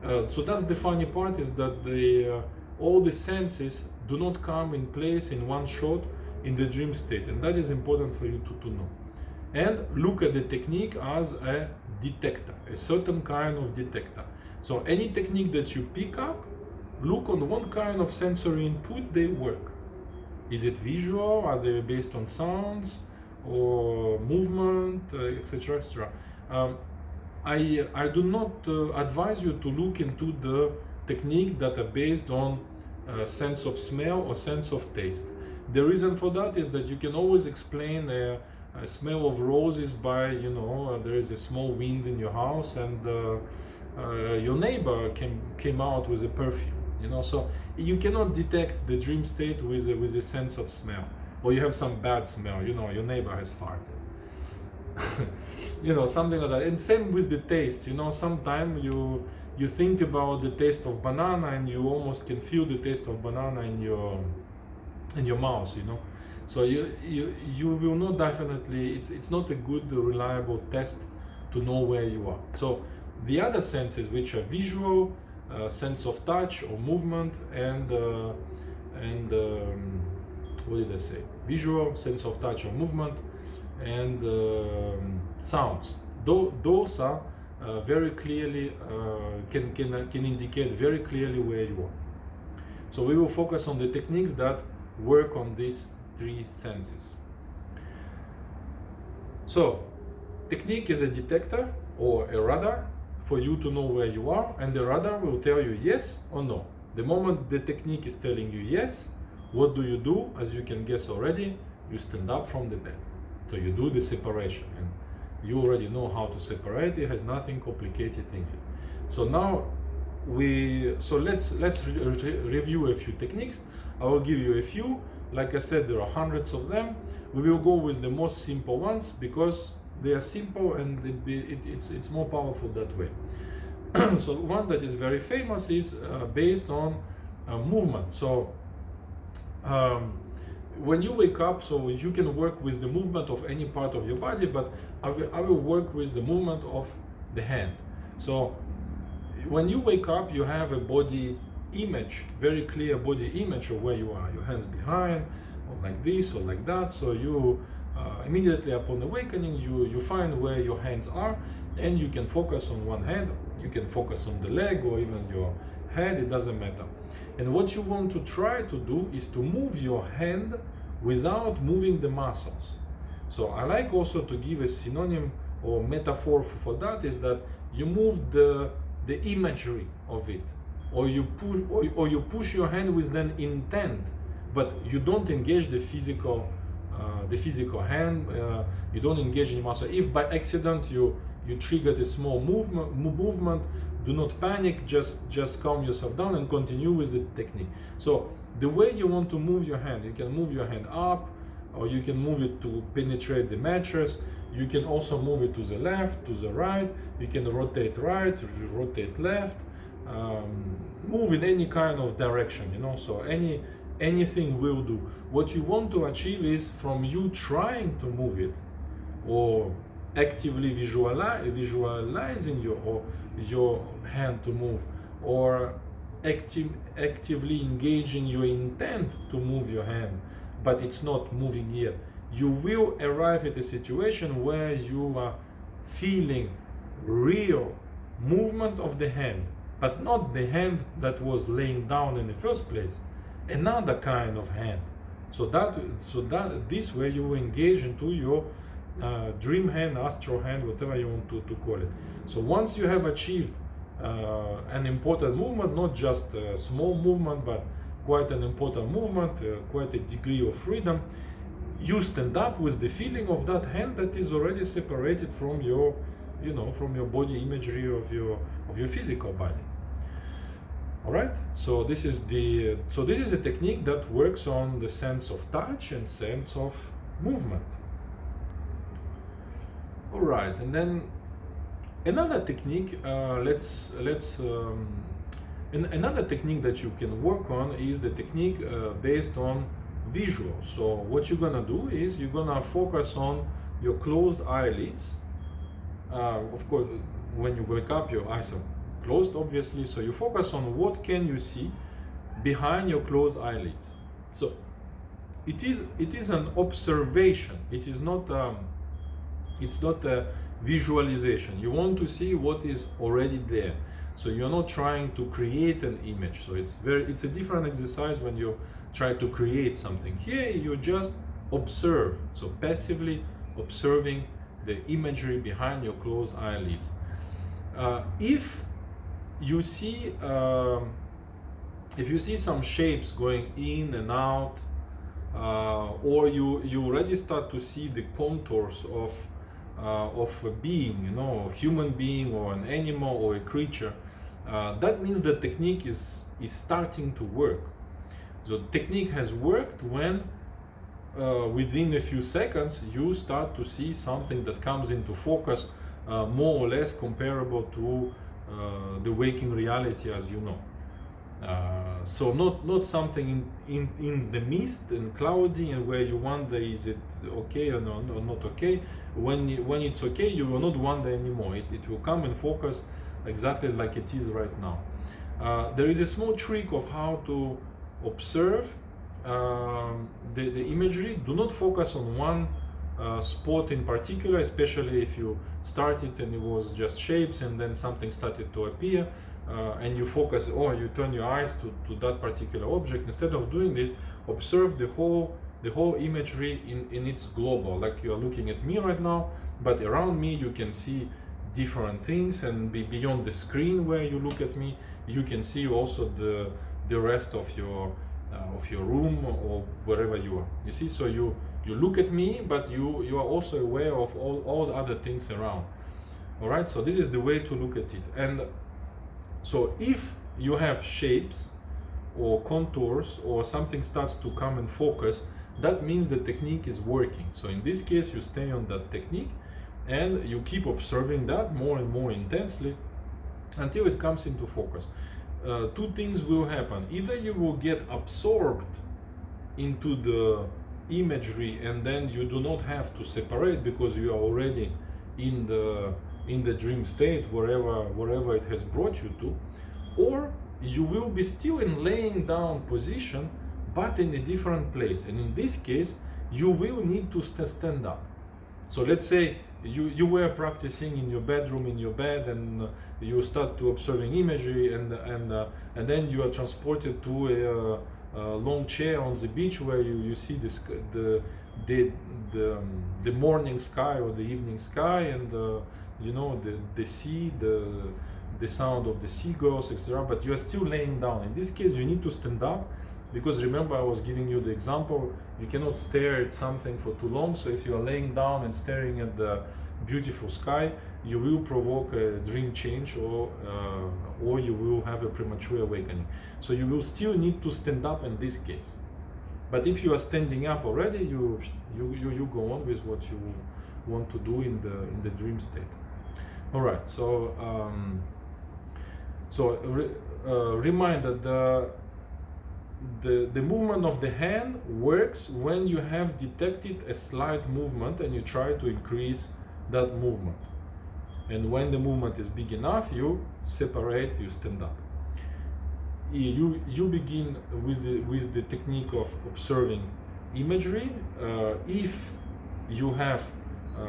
that's the funny part, is that all the senses do not come in place in one shot in the dream state, and that is important for you to know. And look at the technique as a detector, a certain kind of detector. So any technique that you pick up, look on what kind of sensory input they work. Is it visual? Are they based on sounds or movement, etc., etc.? I do not advise you to look into the technique that are based on sense of smell or sense of taste. The reason for that is that you can always explain a smell of roses by, there is a small wind in your house, and your neighbor came out with a perfume. So you cannot detect the dream state with a sense of smell, or you have some bad smell. Your neighbor has farted. something like that. And same with the taste. Sometimes you think about the taste of banana and you almost can feel the taste of banana in your mouth, you know. So you will not definitely, it's not a good reliable test to know where you are. So the other senses, which are visual, sense of touch or movement, and what did I say? Visual, sense of touch or movement, and sounds. Those are very clearly can indicate very clearly where you are. So we will focus on the techniques that work on these three senses. So technique is a detector or a radar for you to know where you are, and the radar will tell you yes or no. The moment the technique is telling you yes, what do you do? As you can guess already, you stand up from the bed. So you do the separation, and you already know how to separate. It has nothing complicated in it. So now let's review a few techniques. I will give you a few. Like I said, there are hundreds of them. We will go with the most simple ones because they are simple and it's more powerful that way. So one that is very famous is based on movement. So when you wake up, so you can work with the movement of any part of your body, but I will work with the movement of the hand. So when you wake up, you have a body image, very clear body image of where you are. Your hands behind, or like this, or like that. So you immediately upon awakening, you find where your hands are, and you can focus on one hand. You can focus on the leg or even your head. It doesn't matter. And what you want to try to do is to move your hand without moving the muscles. So I like also to give a synonym or metaphor for that, is that you move the imagery of it, or you push your hand with an intent, but you don't engage the physical hand. You don't engage in muscle. If by accident you triggered a small movement, do not panic. Just calm yourself down and continue with the technique. So the way you want to move your hand, you can move your hand up, or you can move it to penetrate the mattress. You can also move it to the left, to the right. You can rotate right, rotate left, move in any kind of direction, you know. So anything will do. What you want to achieve is from you trying to move it, or actively visualizing your hand to move, or actively engaging your intent to move your hand, but it's not moving yet. You will arrive at a situation where you are feeling real movement of the hand, but not the hand that was laying down in the first place, another kind of hand. So that this way you engage into your dream hand, astral hand, whatever you want to call it. So once you have achieved an important movement, not just a small movement, but quite an important movement, quite a degree of freedom, you stand up with the feeling of that hand that is already separated from your, from your body imagery of your physical body. All right. So this is a technique that works on the sense of touch and sense of movement. All right, and then another technique. Another technique that you can work on is the technique based on visual. So what you're gonna do is you're gonna focus on your closed eyelids. Of course, when you wake up, your eyes are closed, obviously. So you focus on what can you see behind your closed eyelids. So it is an observation. It's not a visualization. You want to see what is already there. So you're not trying to create an image. So it's a different exercise when you try to create something. Here you just observe. So passively observing the imagery behind your closed eyelids. If you see some shapes going in and out, or you already start to see the contours of a being, a human being or an animal or a creature, that means the technique is starting to work. So the technique has worked when within a few seconds you start to see something that comes into focus, more or less comparable to the waking reality as you know. So not something in the mist and cloudy and where you wonder is it okay or not okay. When it's okay, you will not wonder anymore. It will come and focus exactly like it is right now. There is a small trick of how to observe the imagery. Do not focus on one spot in particular, especially if you started and it was just shapes and then something started to appear. And you focus, or you turn your eyes to that particular object. Instead of doing this, observe the whole imagery in its global. Like you are looking at me right now, but around me you can see different things, and beyond the screen where you look at me, you can see also the rest of your room or wherever you are. You see, so you look at me, but you are also aware of all the other things around. All right, so this is the way to look at it. And so if you have shapes or contours or something starts to come and focus, that means the technique is working. So in this case, you stay on that technique and you keep observing that more and more intensely until it comes into focus. Two things will happen. Either you will get absorbed into the imagery and then you do not have to separate because you are already in the dream state, wherever it has brought you to, or you will be still in laying down position but in a different place, and in this case you will need to stand up. So let's say you were practicing in your bedroom, in your bed, and you start to observing imagery, and then you are transported to a long chair on the beach where you see the morning sky or the evening sky, and you know, the sea, the sound of the seagulls, etc. But you are still laying down. In this case, you need to stand up, because remember I was giving you the example, you cannot stare at something for too long. So if you are laying down and staring at the beautiful sky, you will provoke a dream change, or you will have a premature awakening. So you will still need to stand up in this case. But if you are standing up already, you go on with what you want to do in the dream state. All right. So remind that the movement of the hand works when you have detected a slight movement and you try to increase that movement. And when the movement is big enough, you separate, you stand up. You begin with the technique of observing imagery. If you have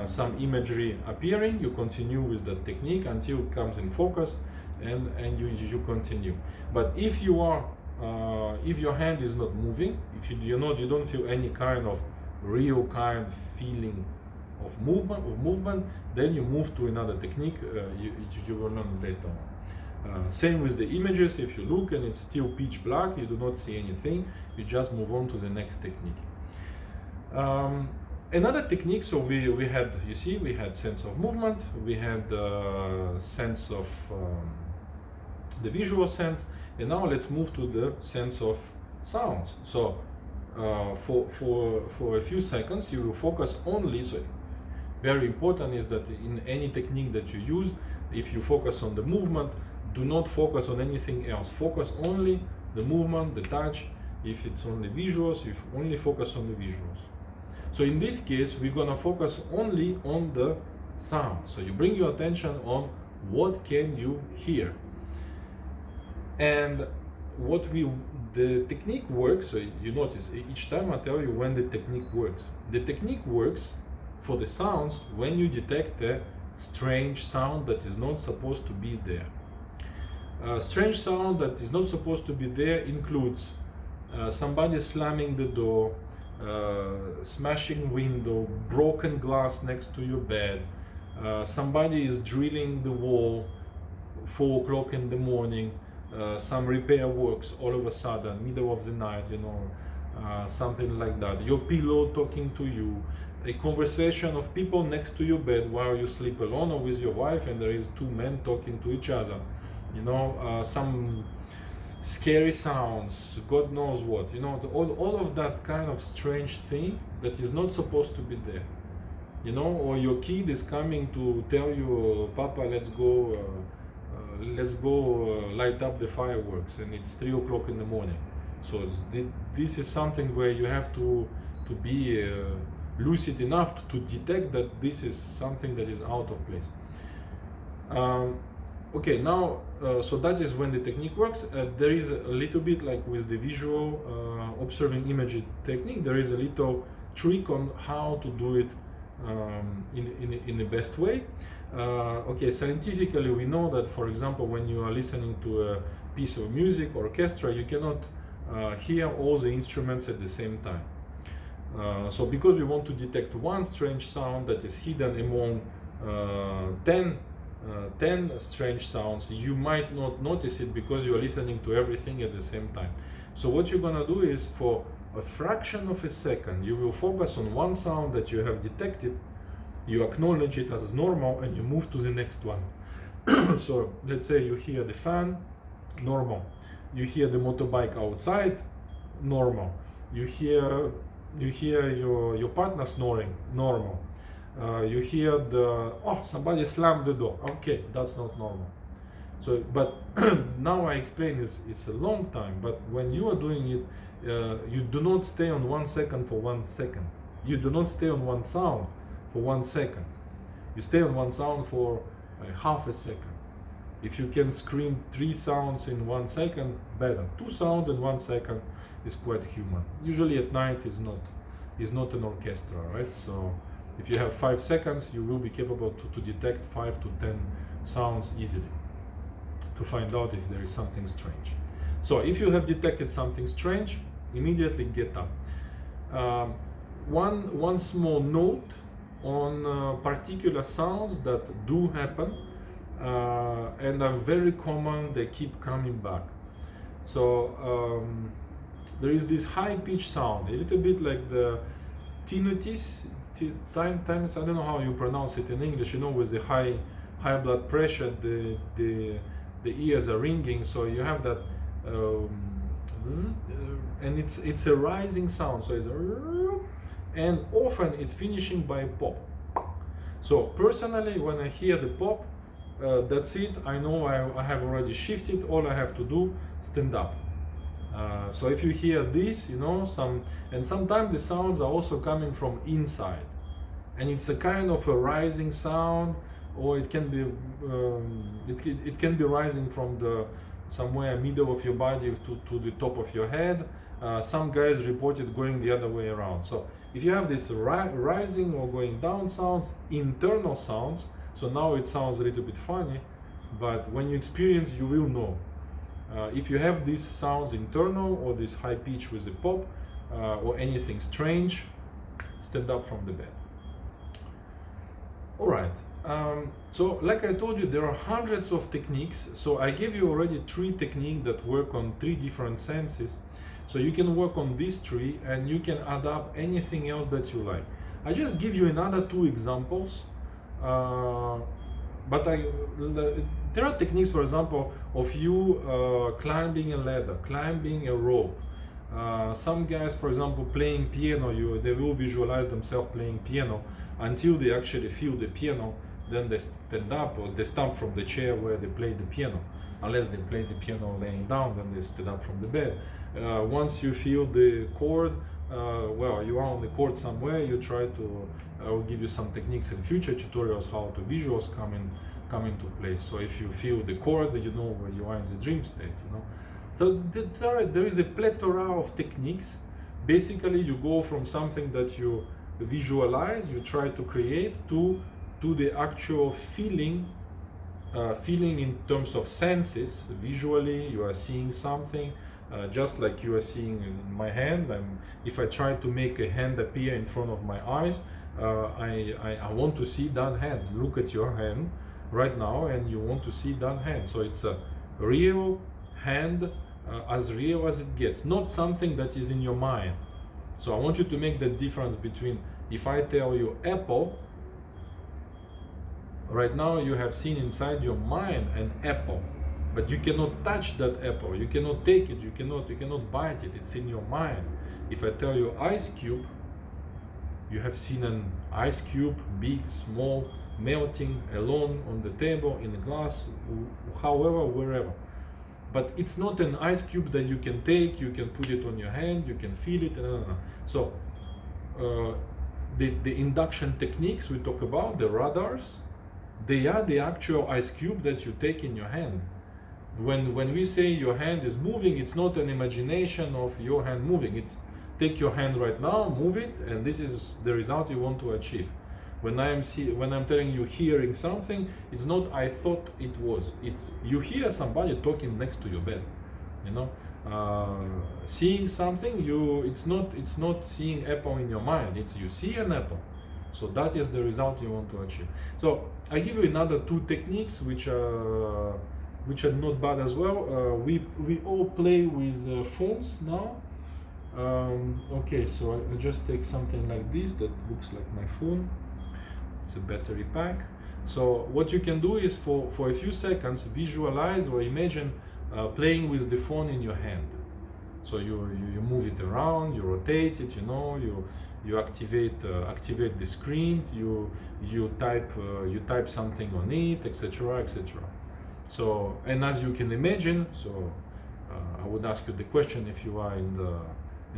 some imagery appearing, you continue with that technique until it comes in focus, and you continue. But if you are if your hand is not moving, if you don't feel any kind of real kind feeling of movement, then you move to another technique. You will learn later on. Same with the images. If you look and it's still pitch black, you do not see anything, you just move on to the next technique. Another technique, so we had, you see, we had sense of movement, we had sense of the visual sense, and now let's move to the sense of sounds. So for a few seconds you will focus only, so very important is that in any technique that you use, if you focus on the movement, do not focus on anything else. Focus only the movement, the touch. If it's only visuals, you only focus on the visuals. So in this case, we're gonna focus only on the sound. So you bring your attention on what can you hear. And the technique works, so you notice each time I tell you when the technique works. The technique works for the sounds when you detect a strange sound that is not supposed to be there. Strange sound that is not supposed to be there includes somebody slamming the door, smashing window, broken glass next to your bed, somebody is drilling the wall 4 o'clock in the morning, some repair works all of a sudden, middle of the night, you know, something like that. Your pillow talking to you, a conversation of people next to your bed while you sleep alone or with your wife, and there is 2 men talking to each other, you know, some scary sounds, God knows what, you know, all of that kind of strange thing that is not supposed to be there, you know. Or your kid is coming to tell you, Papa, let's let's go light up the fireworks, and it's 3 o'clock in the morning. So this is something where you have to be lucid enough to detect that this is something that is out of place. Okay, now, so that is when the technique works. There is a little bit like with the visual observing images technique, there is a little trick on how to do it in the best way. Okay, scientifically we know that, for example, when you are listening to a piece of music or orchestra, you cannot hear all the instruments at the same time. So because we want to detect one strange sound that is hidden among 10 strange sounds, you might not notice it because you are listening to everything at the same time. So what you're gonna do is, for a fraction of a second, you will focus on one sound that you have detected, you acknowledge it as normal, and you move to the next one. So let's say you hear the fan, normal. You hear the motorbike outside, normal. You hear your partner snoring, normal. You hear somebody slammed the door, okay, that's not normal. So, but now I explain it's a long time, but when you are doing it, you do not stay on 1 second for 1 second. You do not stay on one sound for 1 second. You stay on one sound for half a second. If you can screen 3 sounds in 1 second, better. 2 sounds in 1 second is quite human. Usually at night is not an orchestra, right? So if you have 5 seconds, you will be capable to detect 5 to 10 sounds easily, to find out if there is something strange. So if you have detected something strange, immediately get up. One small note on particular sounds that do happen and are very common, they keep coming back. So there is this high-pitched sound, a little bit like the tinnitus, I don't know how you pronounce it in English, you know, with the high blood pressure, the ears are ringing, so you have that and it's a rising sound, so it's and often it's finishing by a pop. So personally, when I hear the pop, that's it, I know I have already shifted, all I have to do, stand up. So if you hear this, you know, sometimes the sounds are also coming from inside, and it's a kind of a rising sound, or it can be it can be rising from the somewhere middle of your body to the top of your head. Some guys reported going the other way around. So if you have this rising or going down sounds, internal sounds, so now it sounds a little bit funny, but when you experience, you will know. If you have these sounds internal, or this high pitch with a pop, or anything strange, stand up from the bed. Alright, so like I told you, there are hundreds of techniques. So I gave you already 3 techniques that work on 3 different senses. So you can work on these 3, and you can add up anything else that you like. I just give you another 2 examples. But there are techniques, for example, of you climbing a ladder, climbing a rope. Some guys, for example, playing piano, they will visualize themselves playing piano until they actually feel the piano. Then they stand up, or they stamp from the chair where they play the piano. Unless they play the piano laying down, then they stand up from the bed. Once you feel the chord, well, you are on the chord somewhere, you try to, I will give you some techniques in future tutorials how to visuals come into place. So if you feel the chord, you know where you are in the dream state, you know. So there is a plethora of techniques. Basically, you go from something that you visualize, you try to create, to the actual feeling in terms of senses. Visually, you are seeing something, just like you are seeing in my hand. If I try to make a hand appear in front of my eyes, I want to see that hand. Look at your hand right now, and you want to see that hand. So it's a real hand, as real as it gets, not something that is in your mind. So I want you to make the difference between, if I tell you apple, right now you have seen inside your mind an apple, but you cannot touch that apple, you cannot take it, you cannot bite it, it's in your mind. If I tell you ice cube, you have seen an ice cube, big, small, melting alone on the table, in a glass, however, wherever. But it's not an ice cube that you can take, you can put it on your hand, you can feel it. No. So the induction techniques we talk about, the radars, they are the actual ice cube that you take in your hand. When we say your hand is moving, it's not an imagination of your hand moving. It's take your hand right now, move it, and this is the result you want to achieve. When I'm telling you hearing something, it's not I thought it was. It's you hear somebody talking next to your bed. You know, seeing something, it's not seeing apple in your mind. It's you see an apple. So that is the result you want to achieve. So I give you another two techniques which are not bad as well. We all play with phones now. Okay, so I just take something like this that looks like my phone. It's a battery pack. So what you can do is for a few seconds visualize or imagine playing with the phone in your hand. So you move it around, you rotate it, you activate the screen, you type something on it, etc., etc. So, and as you can imagine, so I would ask you the question if you are in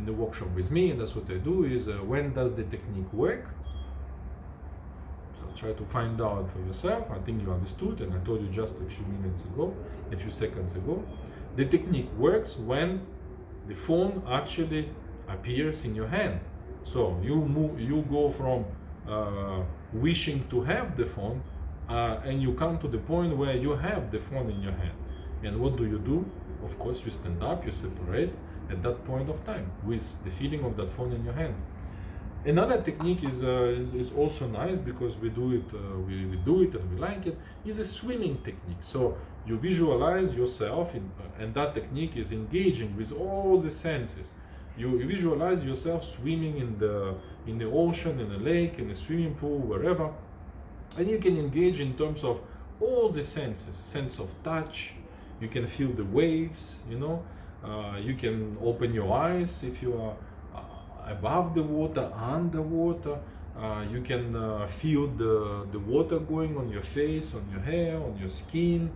the workshop with me, and that's what I do is when does the technique work? So try to find out for yourself. I think you understood, and I told you just a few seconds ago. The technique works when the phone actually appears in your hand. So you go from wishing to have the phone, and you come to the point where you have the phone in your hand. And what do? Of course, you stand up, you separate at that point of time with the feeling of that phone in your hand. Another technique is also nice because we do it and we like it. Is a swimming technique. So you visualize yourself, and that technique is engaging with all the senses. You visualize yourself swimming in the ocean, in a lake, in a swimming pool, wherever, and you can engage in terms of all the senses. Sense of touch. You can feel the waves. You can open your eyes if you are above the water, underwater. You can feel the water going on your face, on your hair, on your skin.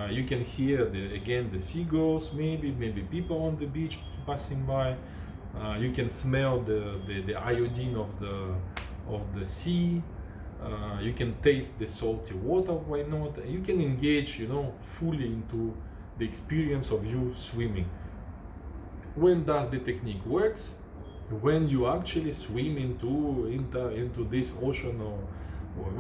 You can hear the seagulls, maybe people on the beach passing by. You can smell the iodine of the sea. You can taste the salty water. Why not? You can engage, fully into the experience of you swimming. When does the technique works? When you actually swim into this ocean, or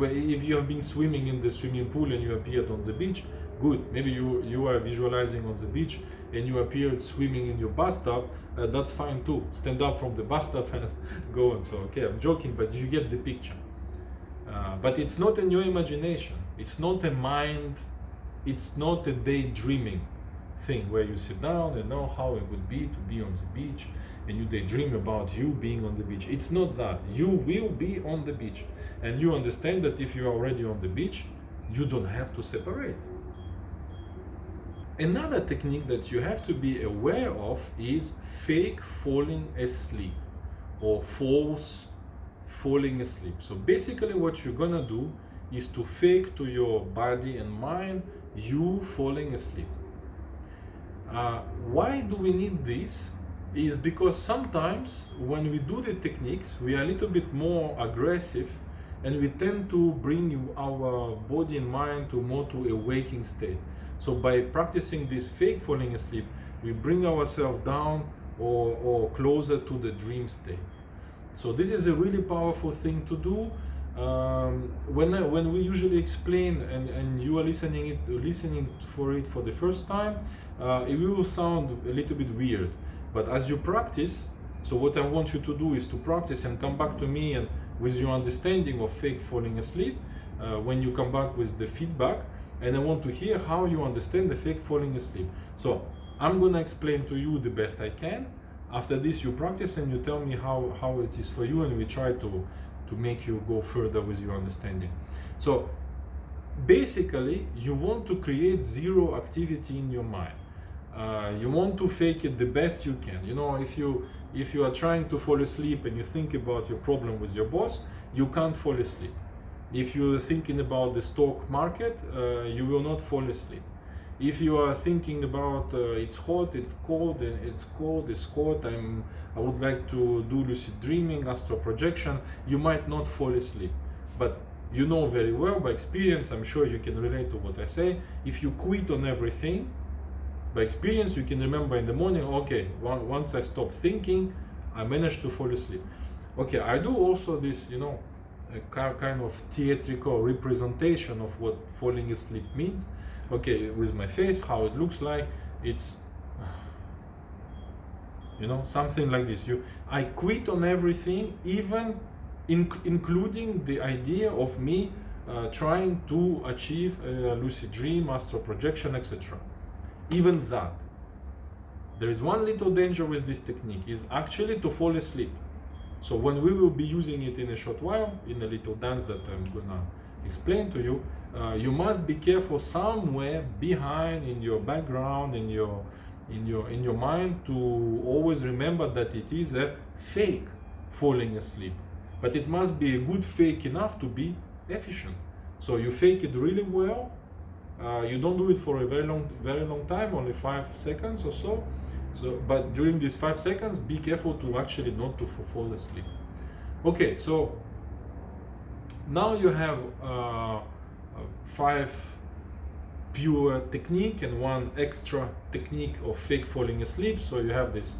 if you have been swimming in the swimming pool and you appeared on the beach, good. Maybe you are visualizing on the beach and you appeared swimming in your bathtub. That's fine too. Stand up from the bathtub and go on. So okay, I'm joking, but you get the picture. But it's not in your imagination. It's not a mind. It's not a daydreaming thing where you sit down and know how it would be to be on the beach, and you daydream about you being on the beach. It's not that. You will be on the beach, and you understand that if you are already on the beach, you don't have to separate. Another technique that you have to be aware of is fake falling asleep or false falling asleep. So basically what you're gonna do is to fake to your body and mind you falling asleep. Why do we need this? Is because sometimes when we do the techniques, we are a little bit more aggressive, and we tend to bring our body and mind to a waking state. So by practicing this fake falling asleep, we bring ourselves down or closer to the dream state. So this is a really powerful thing to do. When we usually explain and you are listening for it for the first time, it will sound a little bit weird. But as you practice, so what I want you to do is to practice and come back to me and with your understanding of fake falling asleep, when you come back with the feedback, and I want to hear how you understand the fake falling asleep. So I'm gonna explain to you the best I can. After this, you practice and you tell me how it is for you, and we try to make you go further with your understanding. So basically, you want to create zero activity in your mind. You want to fake it the best you can. If you are trying to fall asleep and you think about your problem with your boss, you can't fall asleep. If you're thinking about the stock market, you will not fall asleep. If you are thinking about it's hot, it's cold, and it's cold, it's hot, I would like to do lucid dreaming, astral projection, you might not fall asleep. But you know very well by experience, I'm sure you can relate to what I say, if you quit on everything, by experience you can remember in the morning, okay, once I stop thinking, I managed to fall asleep. Okay, I do also this, you know, a kind of theatrical representation of what falling asleep means. Okay, with my face, how it looks like, it's, you know, something like this. I quit on everything, even including the idea of me trying to achieve a lucid dream, astral projection, etc. Even that. There is one little danger with this technique, is actually to fall asleep. So when we will be using it in a short while, in a little dance that I'm gonna explain to you, you must be careful somewhere behind in your background, in your mind, to always remember that it is a fake falling asleep. But it must be a good fake enough to be efficient. So you fake it really well. You don't do it for a very long time, only 5 seconds or so. But during these 5 seconds, be careful to actually not to fall asleep. Okay, so now you have 5 pure technique and 1 extra technique of fake falling asleep. So you have this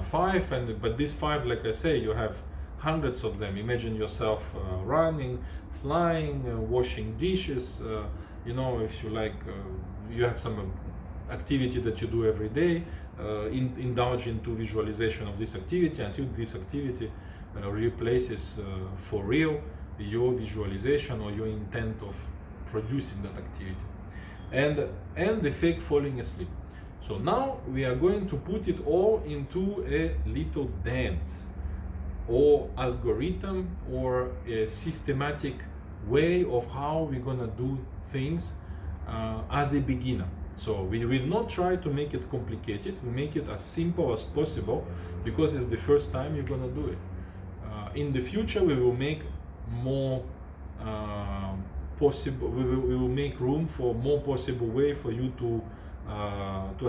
5, but these 5, like I say, you have hundreds of them. Imagine yourself running, flying, washing dishes. You know, if you like, you have some activity that you do every day, indulge into visualization of this activity until this activity replaces for real your visualization or your intent of producing that activity, and the fake falling asleep. So now we are going to put it all into a little dance or algorithm or a systematic way of how we're gonna do things as a beginner. So we will not try to make it complicated, we make it as simple as possible because it's the first time you're gonna do it. In the future we will make more possible, we will make room for more possible way for you to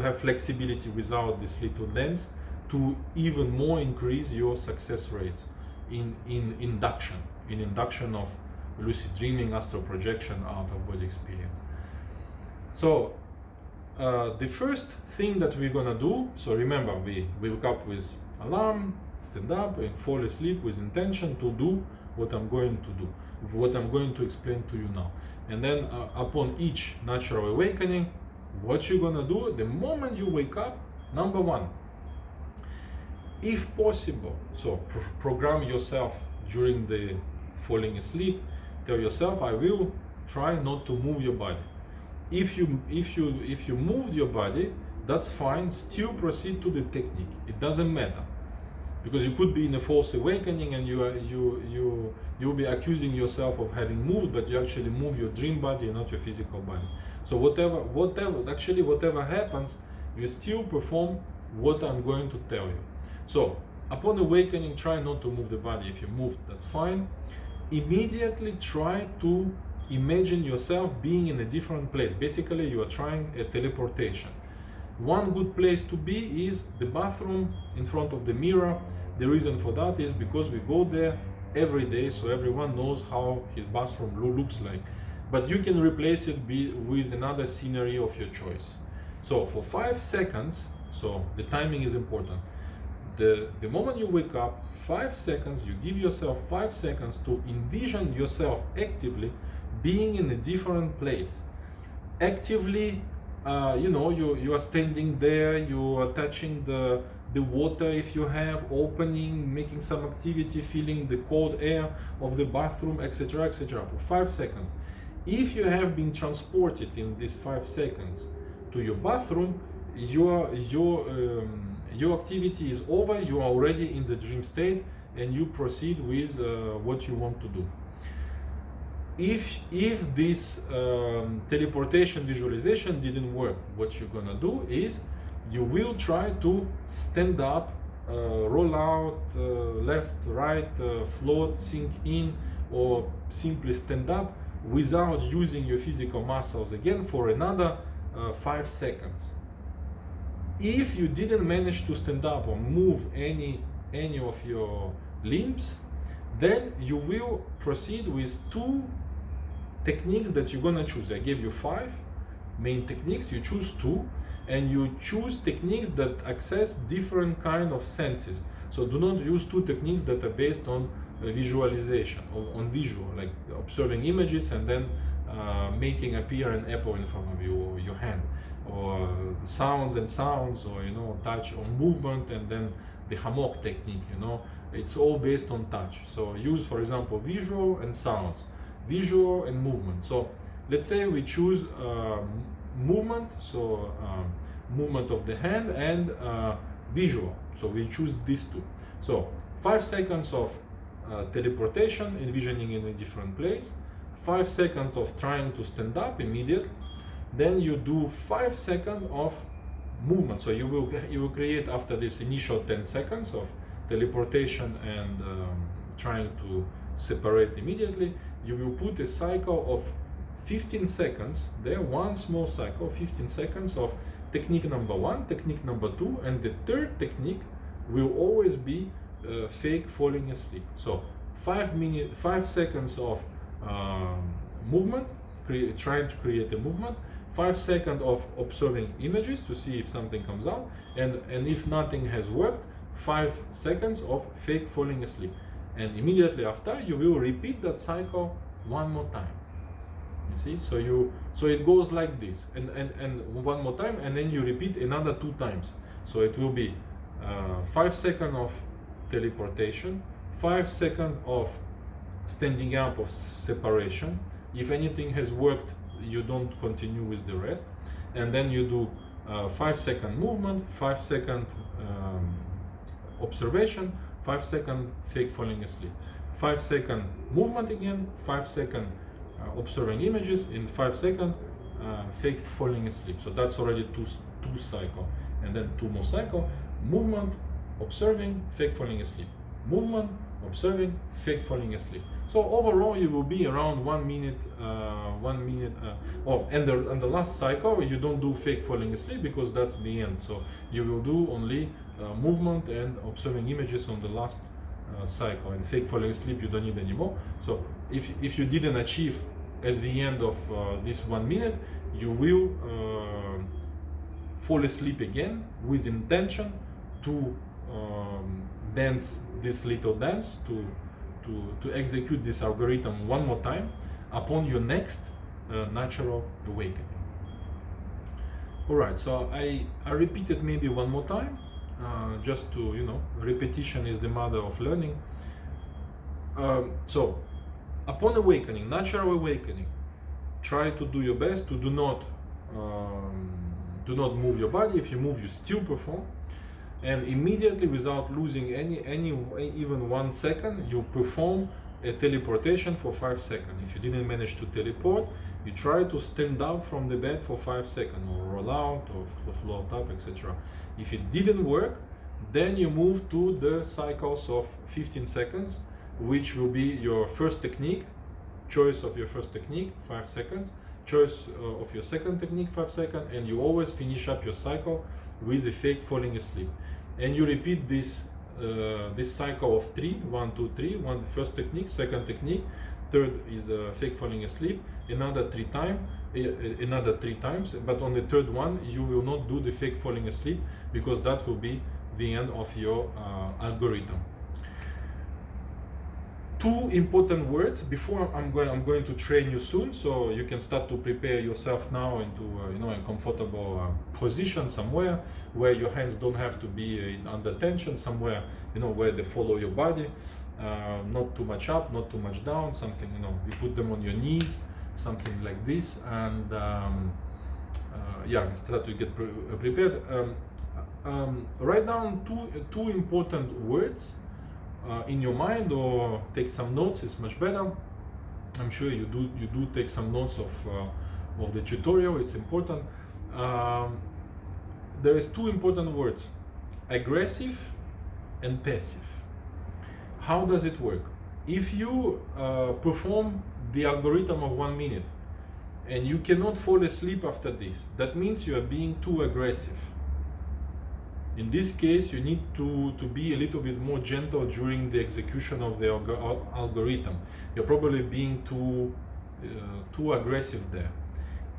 have flexibility without this little dance, to even more increase your success rates in induction of lucid dreaming, astral projection, out of body experience. So the first thing that we're gonna do, so remember, we wake up with alarm, stand up and fall asleep with intention to do what I'm going to do, what I'm going to explain to you now. And then upon each natural awakening, what you're gonna do the moment you wake up, number 1, if possible, so program yourself during the falling asleep, tell yourself, I will try not to move your body. If you moved your body, that's fine, still proceed to the technique. It doesn't matter, because you could be in a false awakening and you'll be accusing yourself of having moved, but you actually move your dream body and not your physical body. So whatever happens, you still perform what I'm going to tell you. So upon awakening, try not to move the body. If you moved, that's fine. Immediately try to imagine yourself being in a different place. Basically, you are trying a teleportation. One good place to be is the bathroom in front of the mirror. The reason for that is because we go there every day, so everyone knows how his bathroom looks like. But you can replace it with another scenery of your choice. So for 5 seconds, so the timing is important. The moment you wake up, 5 seconds, you give yourself 5 seconds to envision yourself actively being in a different place. Actively, you are standing there, you are touching the water if you have, opening, making some activity, feeling the cold air of the bathroom, etc., etc. for 5 seconds. If you have been transported in these 5 seconds to your bathroom, your activity is over, you are already in the dream state, and you proceed with what you want to do. If this teleportation visualization didn't work, what you're gonna do is you will try to stand up, roll out, left, right, float, sink in, or simply stand up without using your physical muscles again for another 5 seconds. If you didn't manage to stand up or move any of your limbs, then you will proceed with 2 techniques that you're gonna choose. I gave you 5 main techniques, you choose 2, and you choose techniques that access different kind of senses. So do not use 2 techniques that are based on visualization, on visual, like observing images and then making appear an apple in front of you, or your hand, or sounds, or touch or movement, and then the hammock technique. It's all based on touch. So use, for example, visual and sounds, visual and movement. So let's say we choose movement, so movement of the hand, and visual. So we choose these 2. So 5 seconds of teleportation, envisioning in a different place, 5 seconds of trying to stand up immediately, then you do 5 seconds of movement. So you will create, after this initial 10 seconds of teleportation and trying to separate immediately, you will put a cycle of 15 seconds there, one small cycle, 15 seconds of technique number 1, technique number 2, and the third technique will always be fake falling asleep. So 5 seconds of movement, trying to create a movement, 5 seconds of observing images to see if something comes out, and if nothing has worked, 5 seconds of fake falling asleep. And immediately after, you will repeat that cycle 1 more time. You see, so it goes like this, and 1 more time, and then you repeat another 2 times. So it will be 5 seconds of teleportation, 5 seconds of standing up, of separation. If anything has worked, you don't continue with the rest, and then you do 5 second movement, 5 second observation, 5 second fake falling asleep, 5 second movement again, 5 second observing images, in 5 second fake falling asleep. So that's already two cycle, and then 2 more cycle, movement, observing, fake falling asleep, movement, observing, fake falling asleep. So overall, you will be around 1 minute. And the last cycle, you don't do fake falling asleep because that's the end. So you will do only movement and observing images on the last cycle, and fake falling asleep you don't need anymore. So if you didn't achieve at the end of this 1 minute, you will fall asleep again with intention to dance this little dance, to execute this algorithm 1 more time upon your next natural awakening. Alright, so I repeat it maybe 1 more time, just to, repetition is the mother of learning. So upon awakening, natural awakening, try to do your best to do not move your body. If you move, you still perform. And immediately, without losing even 1 second, you perform a teleportation for 5 seconds. If you didn't manage to teleport, you try to stand up from the bed for 5 seconds, or roll out, or float up, etc. If it didn't work, then you move to the cycles of 15 seconds, which will be your first technique, choice of your first technique, 5 seconds, choice of your second technique, 5 seconds, and you always finish up your cycle with a fake falling asleep. And you repeat this cycle of 3, 1, 2, 3, one first technique, second technique, third is fake falling asleep, another 3 times, but on the third one you will not do the fake falling asleep, because that will be the end of your algorithm. 2 important words before I'm going to train you soon, so you can start to prepare yourself now into a comfortable position somewhere where your hands don't have to be under tension, somewhere where they follow your body, not too much up, not too much down, something you put them on your knees, something like this, and start to get prepared. Write down two important words in your mind, or take some notes. It's much better. I'm sure you do take some notes of the tutorial. It's important. There is 2 important words: aggressive and passive. How does it work? If you perform the algorithm of 1 minute and you cannot fall asleep after this, that means you are being too aggressive. In this case, you need to be a little bit more gentle during the execution of the algorithm. You're probably being too aggressive there.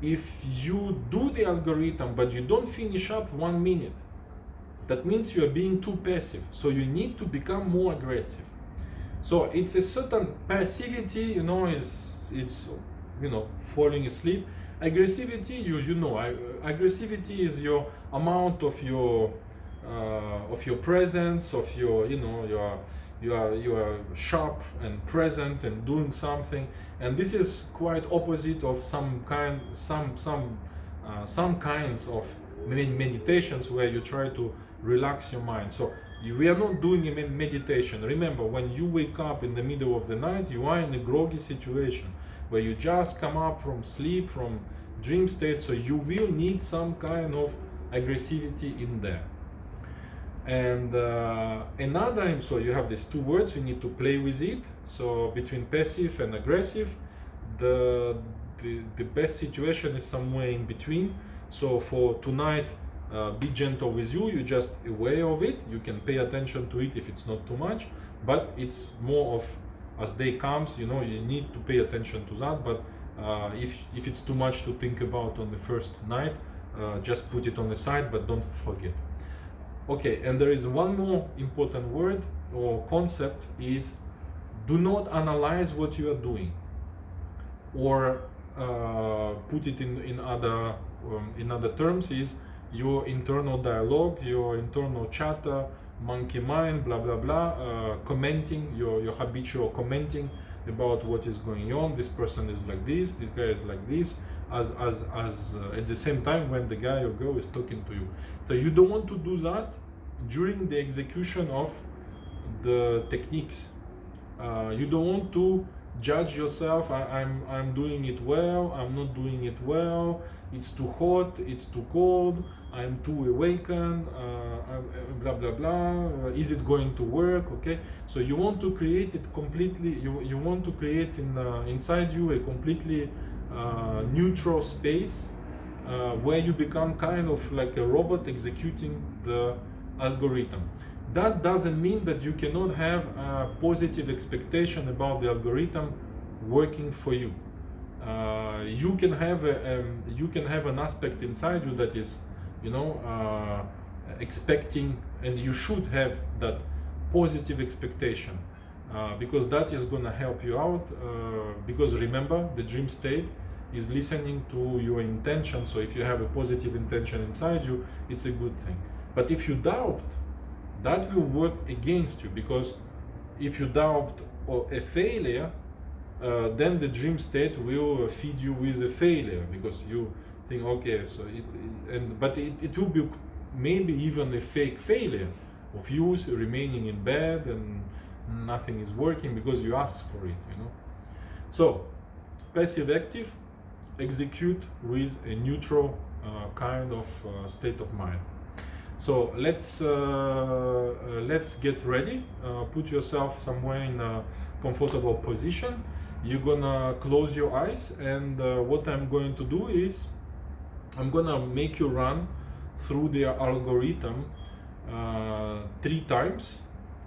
If you do the algorithm but you don't finish up 1 minute, that means you are being too passive. So you need to become more aggressive. So it's a certain passivity, it's falling asleep. Aggressivity, aggressivity is your amount of your presence, of your, you are sharp and present and doing something, and this is quite opposite of some kinds of meditations where you try to relax your mind. So we are not doing a meditation. Remember, when you wake up in the middle of the night, you are in a groggy situation where you just come up from sleep, from dream state, so you will need some kind of aggressivity in there. And another, so you have these two words, you need to play with it. So between passive and aggressive, the best situation is somewhere in between. So for tonight, be gentle with you, you're just aware of it, you can pay attention to it if it's not too much, but it's more of as day comes, you need to pay attention to that. But if it's too much to think about on the first night, just put it on the side, but don't forget. Okay, and there is one more important word or concept is do not analyze what you are doing, or put it in other terms is your internal dialogue, your internal chatter, monkey mind, blah blah blah, commenting, your habitual commenting about what is going on. This person is like this guy is like this, as at the same time when the guy or girl is talking to you. So you don't want to do that during the execution of the techniques. You don't want to judge yourself. I'm doing it well, I'm not doing it well, it's too hot, it's too cold, I'm too awakened, blah blah blah, is it going to work? Okay, so you want to create it completely, you want to create inside you a completely neutral space where you become kind of like a robot executing the algorithm. That doesn't mean that you cannot have a positive expectation about the algorithm working for you. You can have an aspect inside you that is, expecting, and you should have that positive expectation, because that is going to help you out. Because remember, the dream state is listening to your intention. So if you have a positive intention inside you, it's a good thing. But if you doubt, that will work against you, because if you doubt a failure, then the dream state will feed you with a failure, because you think, okay, so but it will be maybe even a fake failure of you remaining in bed and nothing is working because you asked for it, So passive active, execute with a neutral kind of state of mind. So let's get ready. Put yourself somewhere in a comfortable position. You're gonna close your eyes, and what I'm going to do is I'm gonna make you run through the algorithm 3 times,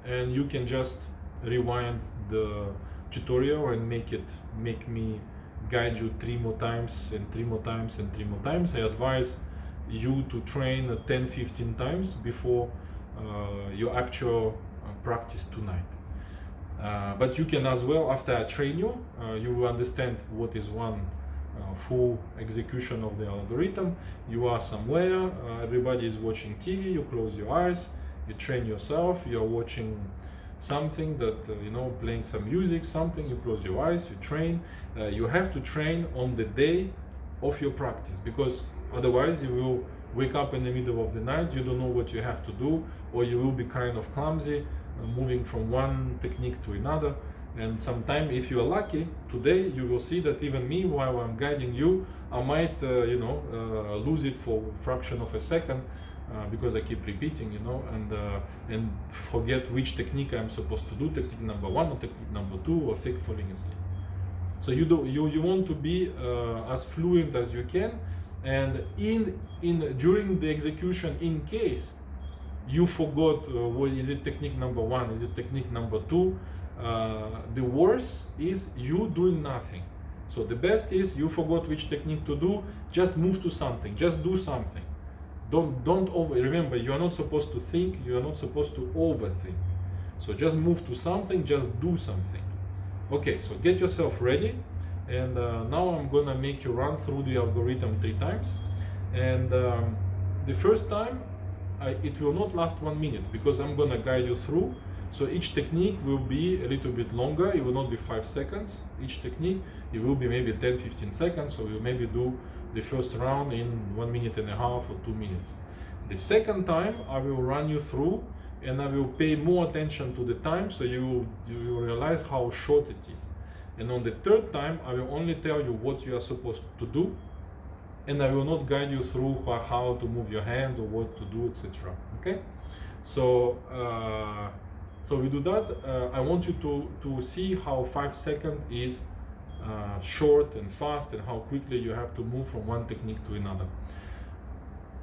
and you can just rewind the tutorial and make me guide you 3 more times and 3 more times and 3 more times. I advise you to train 10-15 times before your actual practice tonight. But you can as well, after I train you, you will understand what is one full execution of the algorithm. You are somewhere, everybody is watching TV, you close your eyes, you train yourself, you are watching something that, playing some music, something, you close your eyes, you train. You have to train on the day of your practice, because otherwise you will wake up in the middle of the night, you don't know what you have to do, or you will be kind of clumsy, moving from one technique to another. And sometime, if you are lucky, today you will see that even me, while I'm guiding you, I might lose it for a fraction of a second, because I keep repeating, and forget which technique I'm supposed to do, technique number 1 or technique number 2, or fake falling asleep. So you want to be as fluent as you can, and during the execution, in case you forgot what is it technique number 1, is it technique number 2, the worst is you doing nothing. So the best is you forgot which technique to do, just move to something, just do something. Don't remember, you are not supposed to think, you are not supposed to overthink. So just move to something, just do something. Okay, so get yourself ready, and now I'm gonna make you run through the algorithm 3 times. And the first time it will not last 1 minute, because I'm gonna guide you through. So each technique will be a little bit longer. It will not be 5 seconds each technique, it will be maybe 10-15 seconds. So we'll maybe do the first round in 1.5 minutes or 2 minutes. The second time I will run you through, and I will pay more attention to the time, so you will realize how short it is. And on the third time I will only tell you what you are supposed to do, and I will not guide you through how to move your hand or what to do, etc. Okay, so we do that. I want you to see how 5 seconds is short and fast, and how quickly you have to move from one technique to another.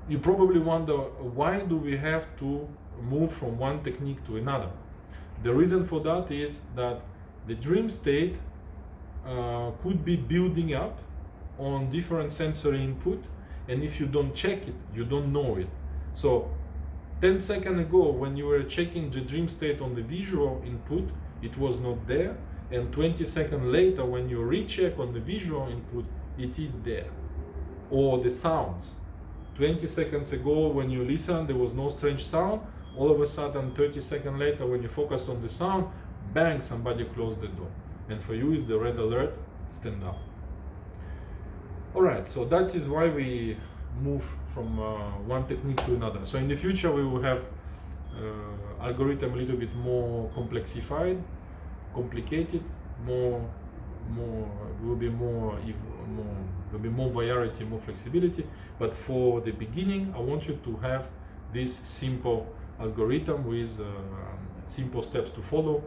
You probably wonder, why do we have to move from one technique to another? The reason for that is that the dream state could be building up on different sensory input, and if you don't check it, you don't know it. So 10 seconds ago, when you were checking the dream state on the visual input, it was not there, and 20 seconds later, when you recheck on the visual input, it is there. Or the sounds. 20 seconds ago, when you listen, there was no strange sound. All of a sudden, 30 seconds later, when you focus on the sound, bang, somebody closed the door. And for you, is the red alert, stand up. All right, so that is why we move from one technique to another. So in the future, we will have algorithm a little bit more complicated, will be more variety, more flexibility. But for the beginning, I want you to have this simple algorithm with simple steps to follow,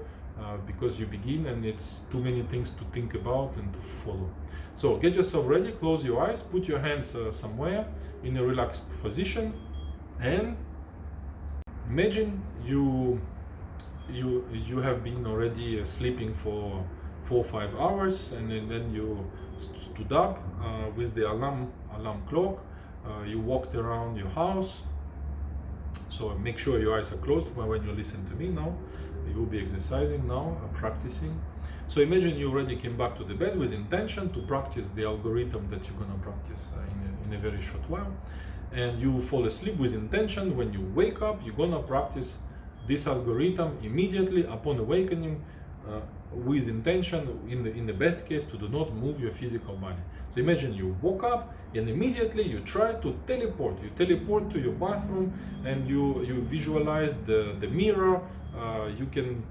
because you begin and it's too many things to think about and to follow. So get yourself ready, close your eyes, put your hands somewhere in a relaxed position, and imagine you have been already sleeping for 4 or 5 hours, and then you stood up with the alarm clock. You walked around your house. So make sure your eyes are closed when you listen to me now. You will be exercising now, practicing. So imagine you already came back to the bed with intention to practice the algorithm that you're gonna practice in a very short while. And you fall asleep with intention. When you wake up, you're gonna practice this algorithm immediately upon awakening, with intention, in the best case, to do not move your physical body. So imagine you woke up and immediately you try to teleport. You teleport to your bathroom, and you visualize the mirror. You can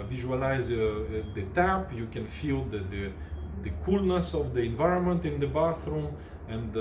visualize the tap. You can feel the coolness of the environment in the bathroom, and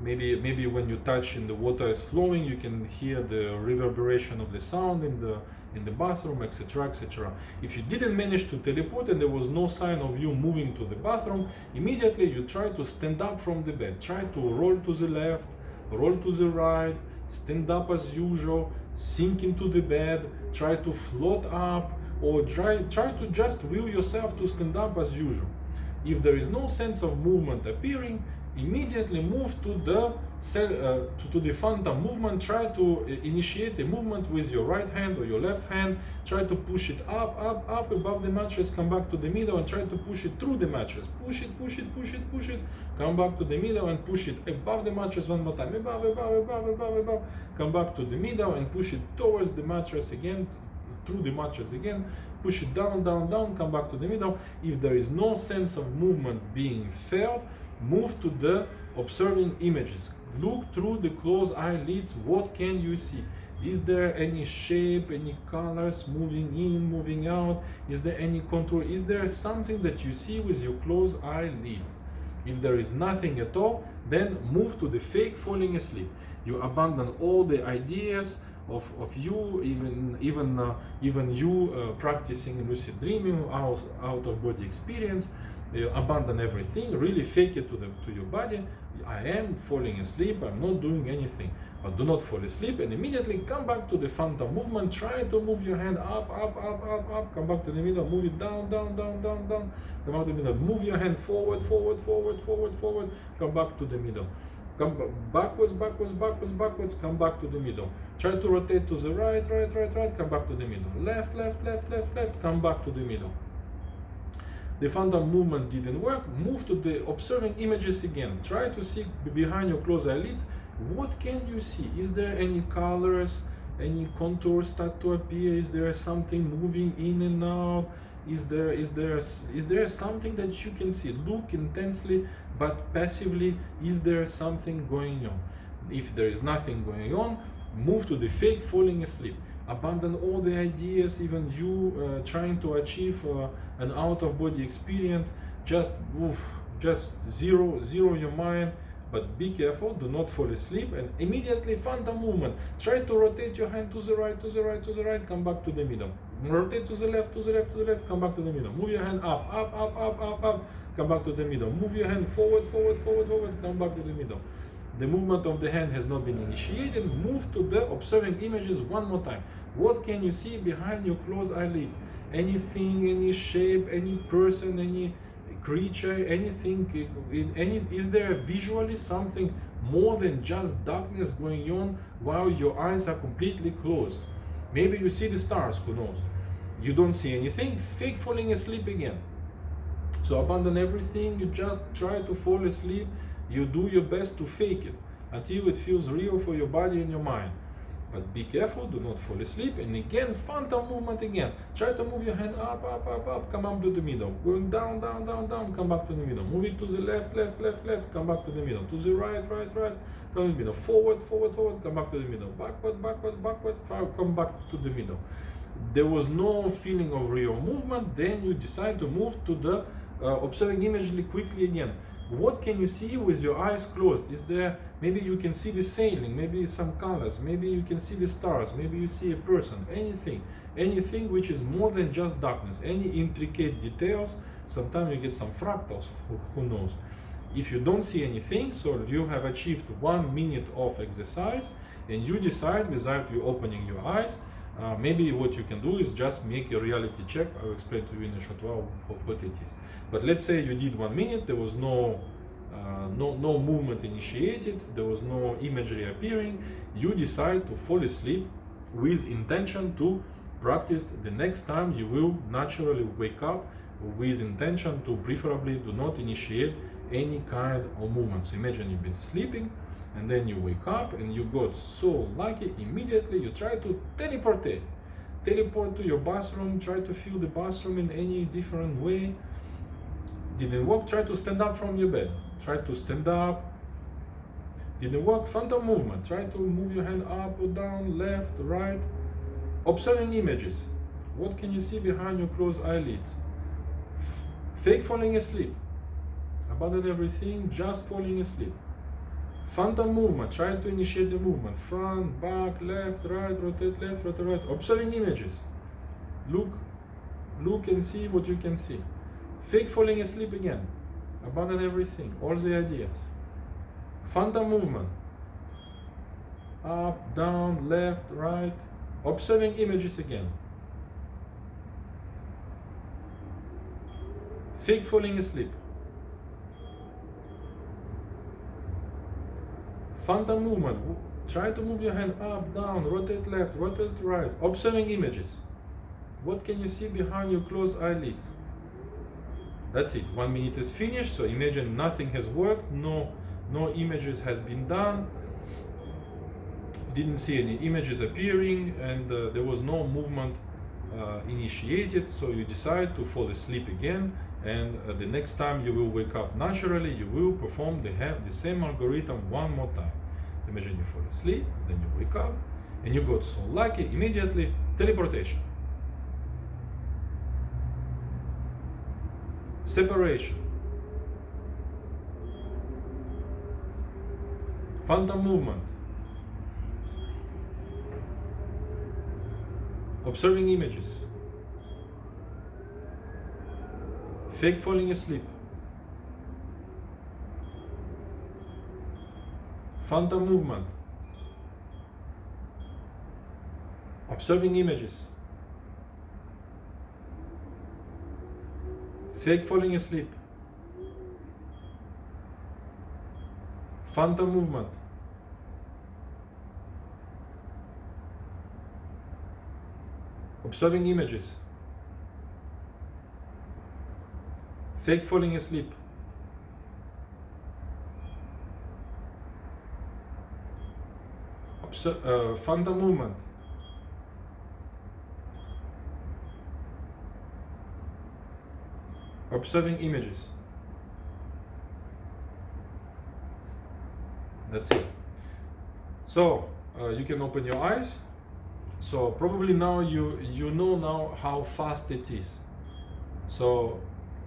maybe when you touch and the water is flowing, you can hear the reverberation of the sound in the bathroom, etc., etc. If you didn't manage to teleport and there was no sign of you moving to the bathroom, immediately you try to stand up from the bed. Try to roll to the left, roll to the right, stand up as usual, sink into the bed, try to float up, or try to just will yourself to stand up as usual. If there is no sense of movement appearing, immediately move to the phantom movement. Try to initiate a movement with your right hand or your left hand. Try to push it up above the mattress, come back to the middle, and try to push it through the mattress. Push it, come back to the middle and push it above the mattress one more time. Above. Come back to the middle and push it towards the mattress again, through the mattress again. Push it down, come back to the middle. If there is no sense of movement being felt, move to the observing images. Look through the closed eyelids. What can you see? Is there any shape, any colors moving in, moving out? Is there any contour? Is there something that you see with your closed eyelids? If there is nothing at all, then move to the fake falling asleep. You abandon all the ideas of you, even you practicing lucid dreaming, out of body experience. You abandon everything, really fake it to your body. I am falling asleep, I'm not doing anything. But do not fall asleep, and immediately come back to the phantom movement. Try to move your hand up, come back to the middle, move it down, come back to the middle, move your hand forward, come back to the middle. Come backwards, come back to the middle. Try to rotate to the right, come back to the middle. Left, come back to the middle. The phantom movement didn't work. Move to the observing images again. Try to see behind your closed eyelids. What can you see? Is there any colors, any contours start to appear? Is there something moving in and out? Is there something that you can see? Look intensely but passively. Is there something going on? If there is nothing going on, move to the fake falling asleep. Abandon all the ideas, even you trying to achieve an out-of-body experience. Just zero your mind. But be careful, do not fall asleep, and immediately phantom movement. Try to rotate your hand to the right, come back to the middle. Rotate to the left, come back to the middle. Move your hand up, come back to the middle. Move your hand forward, come back to the middle. The movement of the hand has not been initiated. Move to the observing images one more time. What can you see behind your closed eyelids? Anything, any shape, any person, any creature, anything, is there visually something more than just darkness going on while your eyes are completely closed? Maybe you see the stars, who knows? You don't see anything, fake falling asleep again. So abandon everything, you just try to fall asleep, you do your best to fake it until it feels real for your body and your mind. But be careful, do not fall asleep. And again, phantom movement again. Try to move your hand up, come up to the middle. Going down, come back to the middle. Move it to the left, come back to the middle. To the right, come to the middle. Forward, come back to the middle. Backward, come back to the middle. There was no feeling of real movement. Then you decide to move to the observing imagery quickly again. What can you see with your eyes closed? Is there, maybe you can see the sailing, maybe some colors, maybe you can see the stars, maybe you see a person, anything which is more than just darkness, any intricate details. Sometimes you get some fractals, who knows. If you don't see anything, so you have achieved 1 minute of exercise, and you decide without you opening your eyes, maybe what you can do is just make a reality check. I will explain to you in a short while what it is. But let's say you did 1 minute, there was no movement initiated, there was no imagery appearing. You decide to fall asleep with intention to practice the next time. You will naturally wake up with intention to preferably do not initiate any kind of movement. So imagine you've been sleeping, and then you wake up and you got so lucky, immediately you try to teleport to your bathroom, try to feel the bathroom in any different way. Didn't work, try to stand up from your bed, try to stand up, didn't work, phantom movement, try to move your hand up or down, left, right. Observing images, what can you see behind your closed eyelids? Fake falling asleep, abandon everything, just falling asleep. Phantom movement, try to initiate the movement, front, back, left, right, rotate left, rotate right. Observing images, look and see what you can see. Fake falling asleep again, abandon everything, all the ideas. Phantom movement, up, down, left, right. Observing images again. Fake falling asleep. Phantom movement, try to move your hand up, down, rotate left, rotate right. Observing images. What can you see behind your closed eyelids? That's it, 1 minute is finished. So imagine nothing has worked, no images has been done. Didn't see any images appearing, and there was no movement initiated. So you decide to fall asleep again, and the next time you will wake up naturally, you will perform the same algorithm one more time. Imagine you fall asleep, then you wake up, and you got so lucky, immediately teleportation, separation, phantom movement, observing images, fake falling asleep, phantom movement, observing images, fake falling asleep, phantom movement, observing images, fake falling asleep, phantom movement, observing images. That's it. So you can open your eyes. So probably now you know now how fast it is. So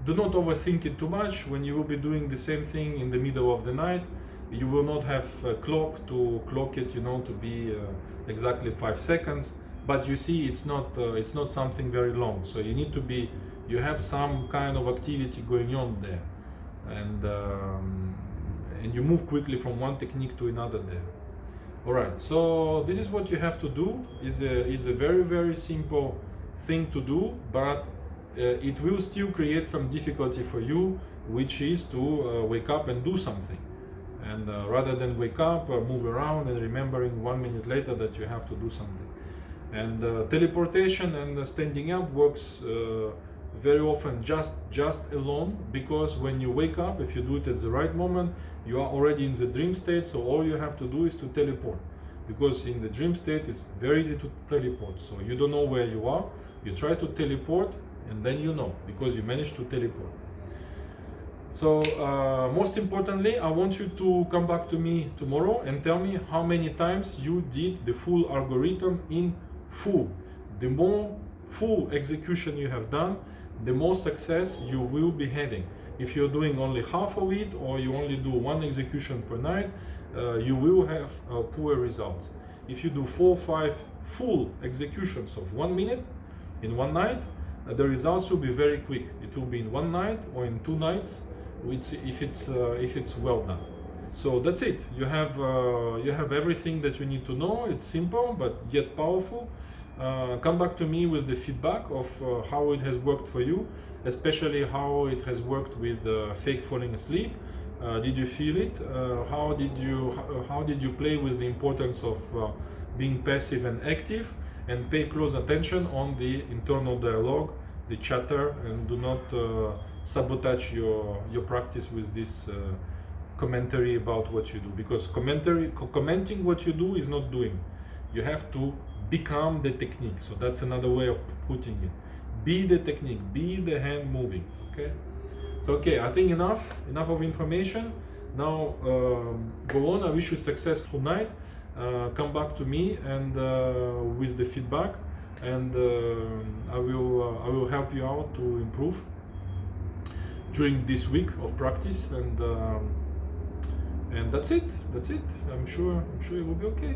do not overthink it too much. When you will be doing the same thing in the middle of the night, you will not have a clock to clock it, to be exactly 5 seconds. But you see, it's not something very long. So you have some kind of activity going on there, and you move quickly from one technique to another there. All right, so this is what you have to do. Is a very, very simple thing to do, but it will still create some difficulty for you, which is to wake up and do something, and rather than wake up, move around and remembering 1 minute later that you have to do something. And teleportation and standing up works very often just alone, because when you wake up, if you do it at the right moment, you are already in the dream state. So all you have to do is to teleport, because in the dream state it's very easy to teleport. So you don't know where you are, you try to teleport, and then you know, because you managed to teleport. So most importantly, I want you to come back to me tomorrow and tell me how many times you did the full algorithm in full. The more full execution you have done, the more success you will be having. If you're doing only half of it, or you only do one execution per night, you will have poor results. If you do 4 or 5 full executions of 1 minute in one night, the results will be very quick. It will be in one night or in 2 nights, if it's well done. So that's it. You have everything that you need to know. It's simple but yet powerful. Come back to me with the feedback of how it has worked for you, especially how it has worked with fake falling asleep. Did you feel it? How did you play with the importance of being passive and active, and pay close attention on the internal dialogue, the chatter, and do not sabotage your practice with this commentary about what you do, because commenting what you do is not doing. You have to become the technique. So that's another way of putting it. Be the technique, be the hand moving. Okay. So okay, I think enough of information. Now go on. I wish you successful night. Come back to me and with the feedback, and I will help you out to improve during this week of practice, and that's it. I'm sure it will be okay.